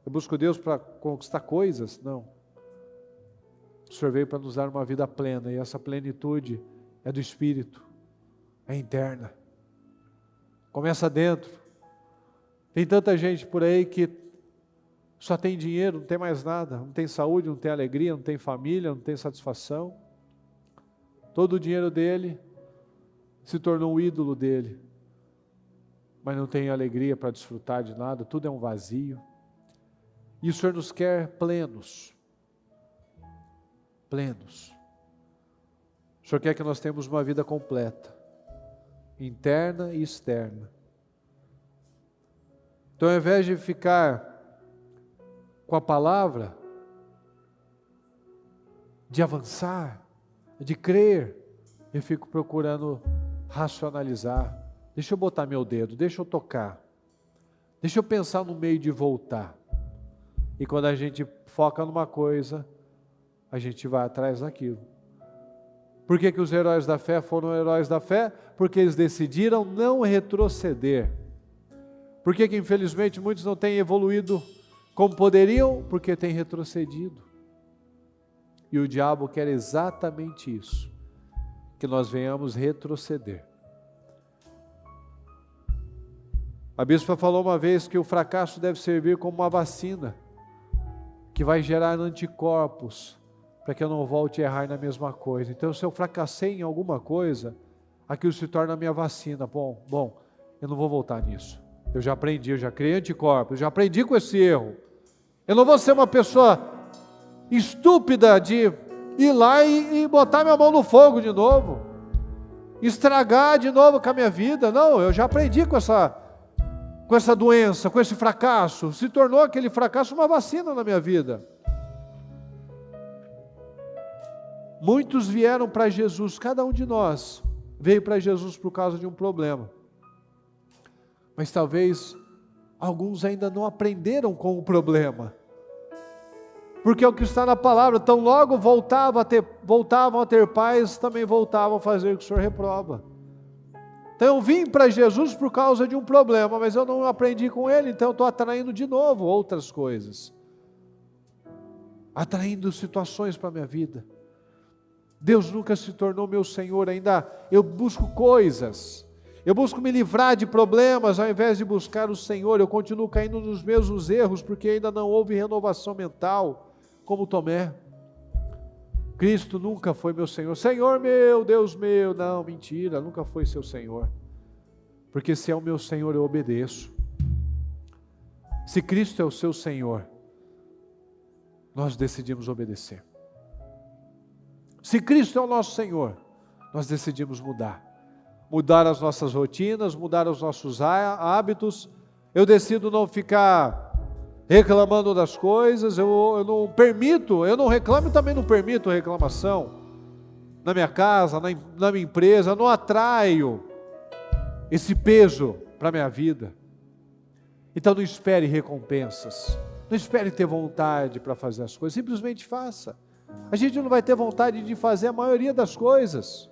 Eu busco Deus para conquistar coisas? Não. O Senhor veio para nos dar uma vida plena, e essa plenitude é do Espírito, é interna. Começa dentro. Tem tanta gente por aí que só tem dinheiro, não tem mais nada, não tem saúde, não tem alegria, não tem família, não tem satisfação. Todo o dinheiro dele se tornou um ídolo dele, mas não tem alegria para desfrutar de nada, tudo é um vazio. E o Senhor nos quer plenos. Plenos. O Senhor quer que nós tenhamos uma vida completa, interna e externa. Então, ao invés de ficar com a palavra, de avançar, de crer, eu fico procurando racionalizar. Deixa eu botar meu dedo, deixa eu tocar, deixa eu pensar no meio de voltar. E quando a gente foca numa coisa, a gente vai atrás daquilo. Por que os heróis da fé foram heróis da fé? Porque eles decidiram não retroceder. Por que infelizmente muitos não têm evoluído como poderiam? Porque têm retrocedido. E o diabo quer exatamente isso, que nós venhamos retroceder. A bispa falou uma vez que o fracasso deve servir como uma vacina, que vai gerar anticorpos, para que eu não volte a errar na mesma coisa. Então, se eu fracassei em alguma coisa, aquilo se torna a minha vacina. Bom, eu não vou voltar nisso. Eu já aprendi, eu já criei anticorpos, eu já aprendi com esse erro. Eu não vou ser uma pessoa estúpida de ir lá e botar minha mão no fogo de novo, estragar de novo com a minha vida. Não, eu já aprendi com essa doença, com esse fracasso. Se tornou aquele fracasso uma vacina na minha vida. Muitos vieram para Jesus, cada um de nós, veio para Jesus por causa de um problema. Mas talvez alguns ainda não aprenderam com o problema. Porque é o que está na palavra, tão logo voltavam a ter paz, também voltavam a fazer o que o Senhor reprova. Então eu vim para Jesus por causa de um problema, mas eu não aprendi com Ele, então eu estou atraindo de novo outras coisas. Atraindo situações para a minha vida. Deus nunca se tornou meu Senhor, ainda eu busco coisas. Eu busco me livrar de problemas ao invés de buscar o Senhor. Eu continuo caindo nos mesmos erros porque ainda não houve renovação mental, como Tomé. Cristo nunca foi meu Senhor. Senhor meu, Deus meu. Não, mentira, nunca foi seu Senhor. Porque se é o meu Senhor, eu obedeço. Se Cristo é o seu Senhor, nós decidimos obedecer. Se Cristo é o nosso Senhor, nós decidimos mudar. Mudar as nossas rotinas, mudar os nossos hábitos. Eu decido não ficar reclamando das coisas, eu não permito, eu não reclamo e também não permito reclamação na minha casa, na minha empresa. Eu não atraio esse peso para a minha vida. Então não espere recompensas, não espere ter vontade para fazer as coisas, simplesmente faça. A gente não vai ter vontade de fazer a maioria das coisas.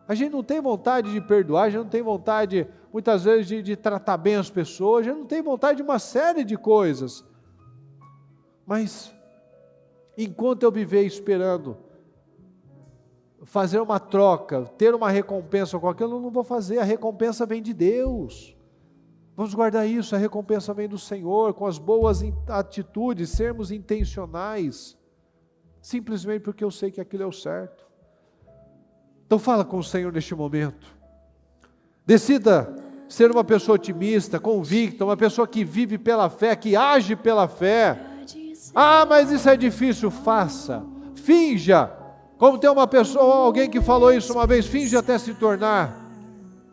A gente não tem vontade de perdoar, a gente não tem vontade, muitas vezes, de tratar bem as pessoas, a gente não tem vontade de uma série de coisas. Mas, enquanto eu viver esperando fazer uma troca, ter uma recompensa com aquilo, eu não vou fazer. A recompensa vem de Deus. Vamos guardar isso, a recompensa vem do Senhor, com as boas atitudes, sermos intencionais, simplesmente porque eu sei que aquilo é o certo. Então fala com o Senhor neste momento. Decida ser uma pessoa otimista, convicta, uma pessoa que vive pela fé, que age pela fé. Ah, mas isso é difícil. Faça, finja. Como tem uma pessoa, alguém que falou isso uma vez, finge até se tornar.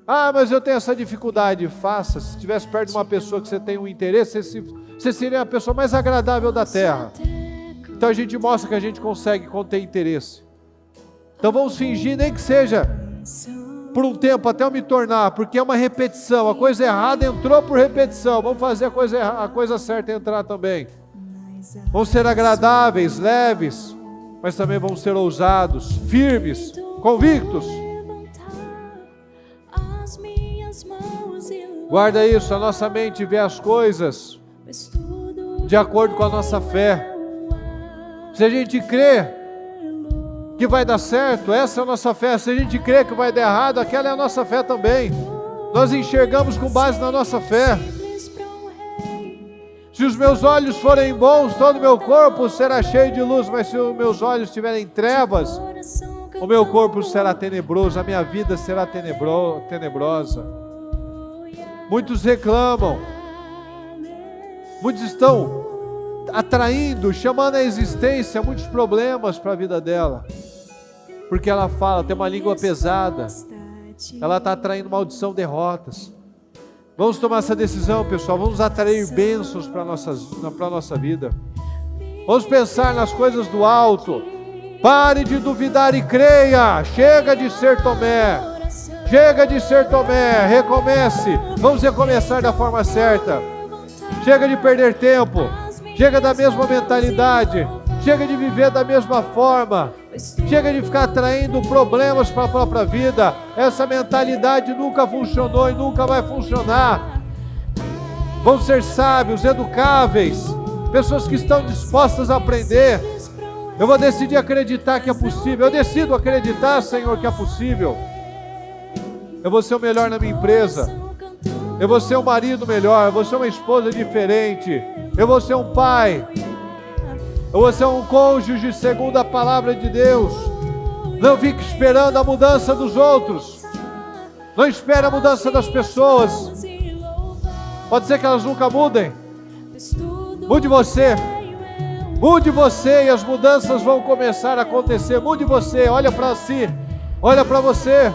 Ah, mas eu tenho essa dificuldade. Faça. Se estivesse perto de uma pessoa que você tem um interesse, você seria a pessoa mais agradável da terra. Então a gente mostra que a gente consegue quando tem interesse. Então vamos fingir, nem que seja por um tempo, até eu me tornar, porque é uma repetição. A coisa errada entrou por repetição. Vamos fazer a coisa certa entrar também. Vamos ser agradáveis, leves, mas também vamos ser ousados, firmes, convictos. Guarda isso, a nossa mente vê as coisas de acordo com a nossa fé. Se a gente crê que vai dar certo, essa é a nossa fé. Se a gente crê que vai dar errado, aquela é a nossa fé também. Nós enxergamos com base na nossa fé. Se os meus olhos forem bons, todo o meu corpo será cheio de luz, mas se os meus olhos estiverem em trevas, o meu corpo será tenebroso, a minha vida será tenebrosa. Muitos reclamam, muitos estão atraindo, chamando à existência muitos problemas para a vida dela, porque ela fala, tem uma língua pesada, ela está atraindo maldição, derrotas. Vamos tomar essa decisão, pessoal. Vamos atrair bênçãos para a nossa vida. Vamos pensar nas coisas do alto. Pare de duvidar e creia. Chega de ser Tomé. Chega de ser Tomé. Recomece. Vamos recomeçar da forma certa. Chega de perder tempo. Chega da mesma mentalidade. Chega de viver da mesma forma. Chega de ficar atraindo problemas para a própria vida. Essa mentalidade nunca funcionou e nunca vai funcionar. Vamos ser sábios, educáveis, pessoas que estão dispostas a aprender. Eu vou decidir acreditar que é possível. Eu decido acreditar, Senhor, que é possível. Eu vou ser o melhor na minha empresa. Eu vou ser um marido melhor. Eu vou ser uma esposa diferente. Eu vou ser um pai. Eu vou ser um cônjuge segundo a palavra de Deus. Não fique esperando a mudança dos outros. Não espere a mudança das pessoas. Pode ser que elas nunca mudem. Mude você. Mude você e as mudanças vão começar a acontecer. Mude você, olha para si. Olha para você.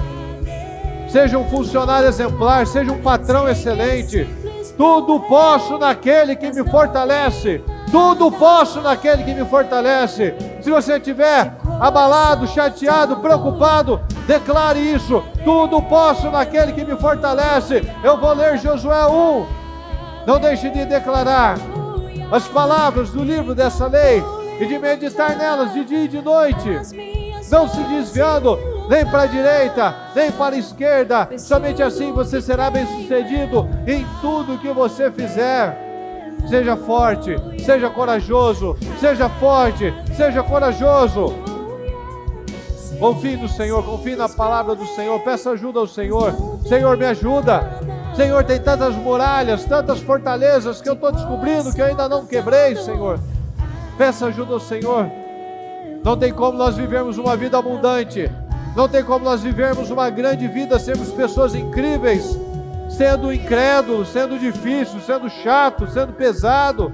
Seja um funcionário exemplar, seja um patrão excelente. Tudo posso naquele que me fortalece. Tudo posso naquele que me fortalece. Se você estiver abalado, chateado, preocupado, Declare isso: tudo posso naquele que me fortalece. Eu vou ler Josué 1. Não deixe de declarar as palavras do livro dessa lei e de meditar nelas de dia e de noite, não se desviando nem para a direita, nem para a esquerda. Somente assim você será bem sucedido em tudo que você fizer. Seja forte, seja corajoso, seja forte, seja corajoso. Confie no Senhor, confie na palavra do Senhor, peça ajuda ao Senhor. Senhor, me ajuda. Senhor, tem tantas muralhas, tantas fortalezas que eu estou descobrindo que eu ainda não quebrei, Senhor. Peça ajuda ao Senhor. Não tem como nós vivermos uma vida abundante, não tem como nós vivermos uma grande vida, sermos pessoas incríveis, sendo incrédulo, sendo difícil, sendo chato, sendo pesado.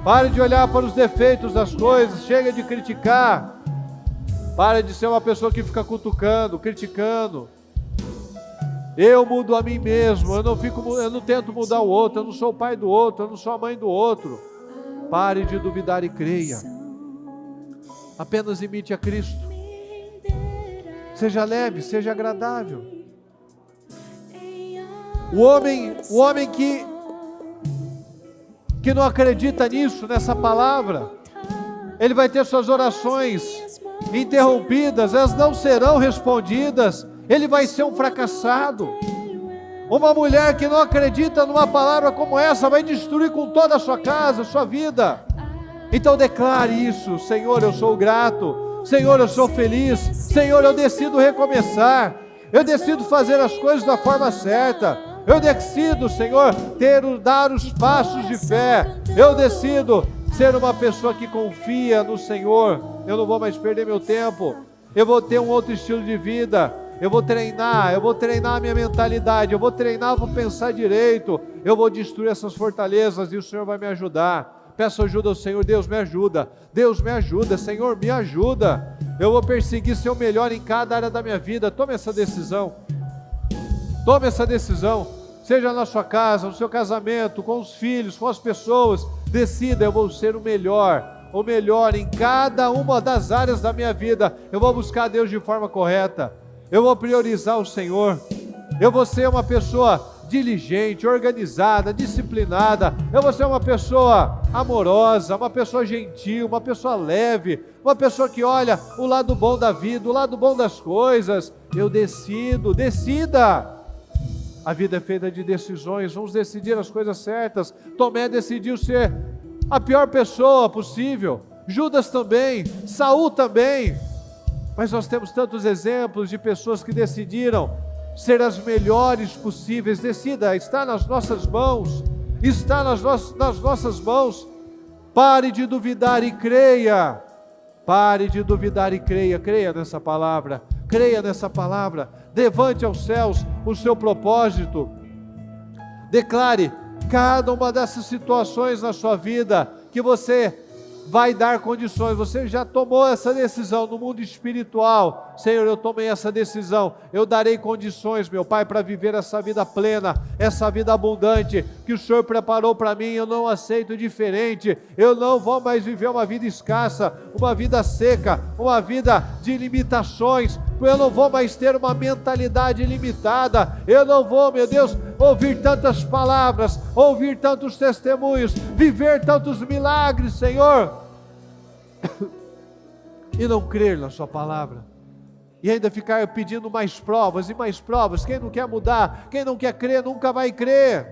Pare de olhar para os defeitos das coisas, chega de criticar. Pare de ser uma pessoa que fica cutucando, criticando. Eu mudo a mim mesmo, eu não tento mudar o outro, eu não sou o pai do outro, eu não sou a mãe do outro. Pare de duvidar e creia. Apenas imite a Cristo. Seja leve, seja agradável. O homem que não acredita nisso, nessa palavra, ele vai ter suas orações interrompidas, elas não serão respondidas, ele vai ser um fracassado. Uma mulher que não acredita numa palavra como essa vai destruir com toda a sua casa, sua vida. Então declare isso: Senhor, eu sou grato, Senhor, eu sou feliz, Senhor, eu decido recomeçar, eu decido fazer as coisas da forma certa, eu decido, Senhor, dar os passos de fé, eu decido ser uma pessoa que confia no Senhor. Eu não vou mais perder meu tempo, eu vou ter um outro estilo de vida, eu vou treinar a minha mentalidade, eu vou treinar, vou pensar direito, eu vou destruir essas fortalezas e o Senhor vai me ajudar. Peço ajuda ao Senhor. Deus me ajuda, Senhor me ajuda. Eu vou perseguir ser o melhor em cada área da minha vida. Tome essa decisão, seja na sua casa, no seu casamento, com os filhos, com as pessoas. Decida: eu vou ser o melhor em cada uma das áreas da minha vida. Eu vou buscar Deus de forma correta, eu vou priorizar o Senhor, eu vou ser uma pessoa diligente, organizada, disciplinada, eu vou ser uma pessoa amorosa, uma pessoa gentil, uma pessoa leve, uma pessoa que olha o lado bom da vida, o lado bom das coisas. Eu decida. A vida é feita de decisões, vamos decidir as coisas certas. Tomé decidiu ser a pior pessoa possível, Judas também, Saul também, mas nós temos tantos exemplos de pessoas que decidiram ser as melhores possíveis. Decida, está nas nossas mãos, Pare de duvidar e creia. Creia nessa palavra, levante aos céus o seu propósito, declare cada uma dessas situações na sua vida que você vai dar condições. Você já tomou essa decisão no mundo espiritual: Senhor, eu tomei essa decisão, eu darei condições, meu Pai, para viver essa vida plena, essa vida abundante que o Senhor preparou para mim. Eu não aceito diferente, eu não vou mais viver uma vida escassa, uma vida seca, uma vida de limitações. Eu não vou mais ter uma mentalidade limitada, eu não vou, meu Deus, ouvir tantas palavras, ouvir tantos testemunhos, viver tantos milagres, Senhor, e não crer na sua palavra, e ainda ficar pedindo mais provas e mais provas. Quem não quer mudar, quem não quer crer, nunca vai crer.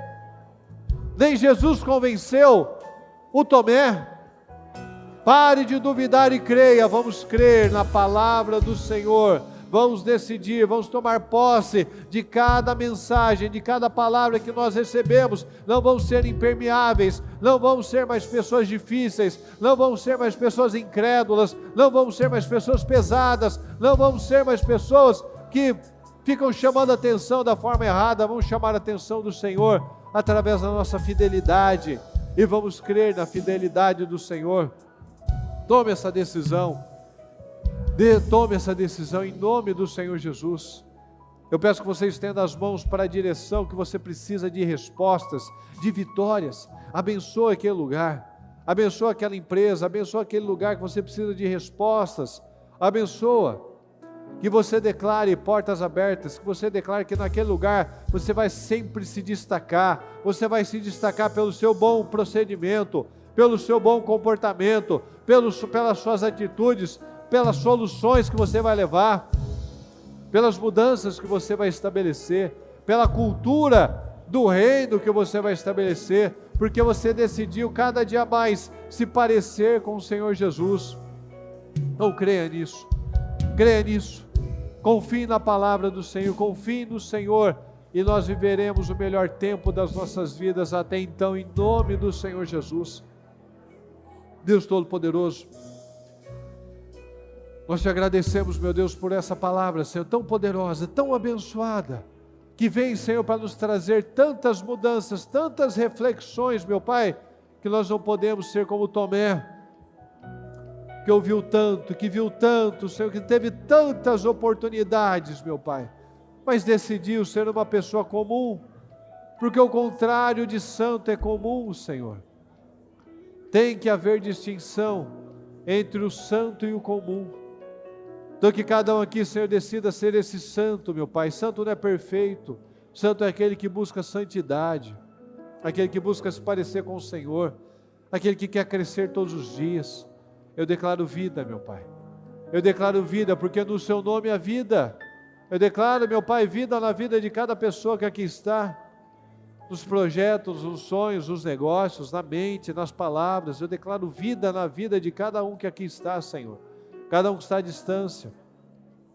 Nem Jesus convenceu o Tomé. Pare de duvidar e creia. Vamos crer na palavra do Senhor, vamos decidir, vamos tomar posse de cada mensagem, de cada palavra que nós recebemos. Não vamos ser impermeáveis, não vamos ser mais pessoas difíceis, não vamos ser mais pessoas incrédulas, não vamos ser mais pessoas pesadas, não vamos ser mais pessoas que ficam chamando a atenção da forma errada. Vamos chamar a atenção do Senhor através da nossa fidelidade, e vamos crer na fidelidade do Senhor. Tome essa decisão. Tome essa decisão em nome do Senhor Jesus. Eu peço que você estenda as mãos para a direção que você precisa de respostas, de vitórias. Abençoe aquele lugar, abençoe aquela empresa, abençoe aquele lugar que você precisa de respostas. Abençoa. Que você declare portas abertas, que você declare que naquele lugar você vai sempre se destacar. Você vai se destacar pelo seu bom procedimento, pelo seu bom comportamento, pelas suas atitudes, pelas soluções que você vai levar, pelas mudanças que você vai estabelecer, pela cultura do reino que você vai estabelecer, porque você decidiu cada dia mais se parecer com o Senhor Jesus. Então creia nisso, confie na palavra do Senhor, confie no Senhor, e nós viveremos o melhor tempo das nossas vidas até então, em nome do Senhor Jesus. Deus Todo-Poderoso, nós te agradecemos, meu Deus, por essa palavra, Senhor, tão poderosa, tão abençoada, que vem, Senhor, para nos trazer tantas mudanças, tantas reflexões, meu Pai, que nós não podemos ser como Tomé, que ouviu tanto, que viu tanto, Senhor, que teve tantas oportunidades, meu Pai, mas decidiu ser uma pessoa comum, porque o contrário de santo é comum, Senhor. Tem que haver distinção entre o santo e o comum. Então que cada um aqui, Senhor, decida ser esse santo, meu Pai. Santo não é perfeito, santo é aquele que busca santidade, aquele que busca se parecer com o Senhor, aquele que quer crescer todos os dias. Eu declaro vida, meu Pai. Eu declaro vida, porque no seu nome há vida. Eu declaro, meu Pai, vida na vida de cada pessoa que aqui está, nos projetos, nos sonhos, nos negócios, na mente, nas palavras. Eu declaro vida na vida de cada um que aqui está, Senhor. Cada um que está à distância,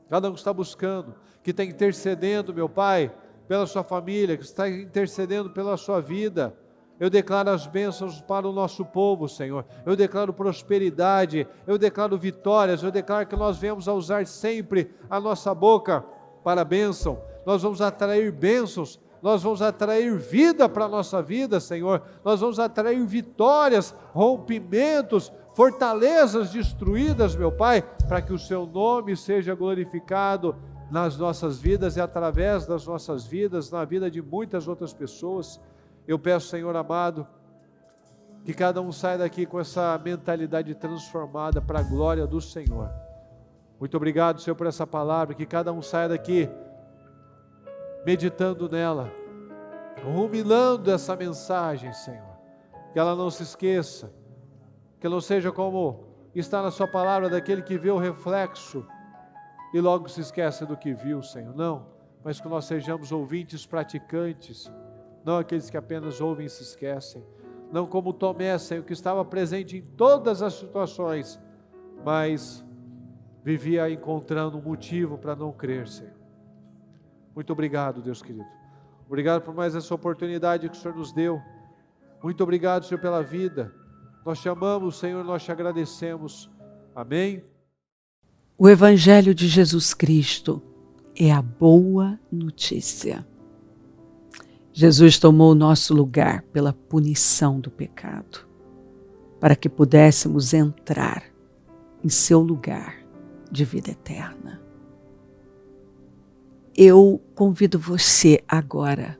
cada um que está buscando, que está intercedendo, meu Pai, pela sua família, que está intercedendo pela sua vida. Eu declaro as bênçãos para o nosso povo, Senhor. Eu declaro prosperidade, eu declaro vitórias, eu declaro que nós venhamos a usar sempre a nossa boca para a bênção. Nós vamos atrair bênçãos, nós vamos atrair vida para a nossa vida, Senhor. Nós vamos atrair vitórias, rompimentos, fortalezas destruídas, meu Pai, para que o seu nome seja glorificado nas nossas vidas e através das nossas vidas, na vida de muitas outras pessoas. Eu peço, Senhor amado, que cada um saia daqui com essa mentalidade transformada para a glória do Senhor. Muito obrigado, Senhor, por essa palavra, que cada um saia daqui meditando nela, ruminando essa mensagem, Senhor, que ela não se esqueça, que não seja como está na sua palavra, daquele que vê o reflexo e logo se esquece do que viu, Senhor. Não, mas que nós sejamos ouvintes praticantes, não aqueles que apenas ouvem e se esquecem. Não como Tomé, Senhor, que estava presente em todas as situações, mas vivia encontrando um motivo para não crer, Senhor. Muito obrigado, Deus querido. Obrigado por mais essa oportunidade que o Senhor nos deu. Muito obrigado, Senhor, pela vida. Nós te amamos, Senhor, nós te agradecemos. Amém. O Evangelho de Jesus Cristo é a boa notícia. Jesus tomou o nosso lugar pela punição do pecado, para que pudéssemos entrar em seu lugar de vida eterna. Eu convido você agora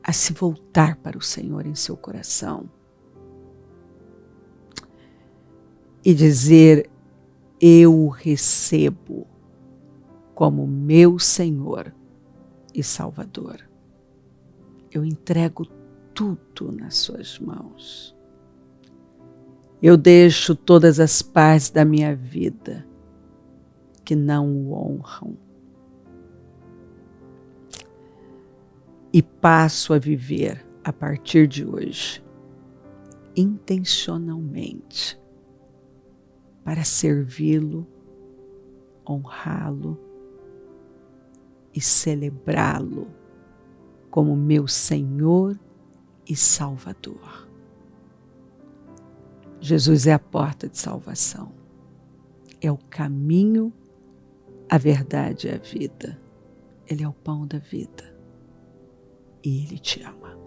a se voltar para o Senhor em seu coração e dizer: eu o recebo como meu Senhor e Salvador. Eu entrego tudo nas suas mãos. Eu deixo todas as partes da minha vida que não o honram e passo a viver a partir de hoje intencionalmente para servi-lo, honrá-lo e celebrá-lo como meu Senhor e Salvador. Jesus é a porta de salvação, é o caminho, a verdade e a vida. Ele é o pão da vida e Ele te ama.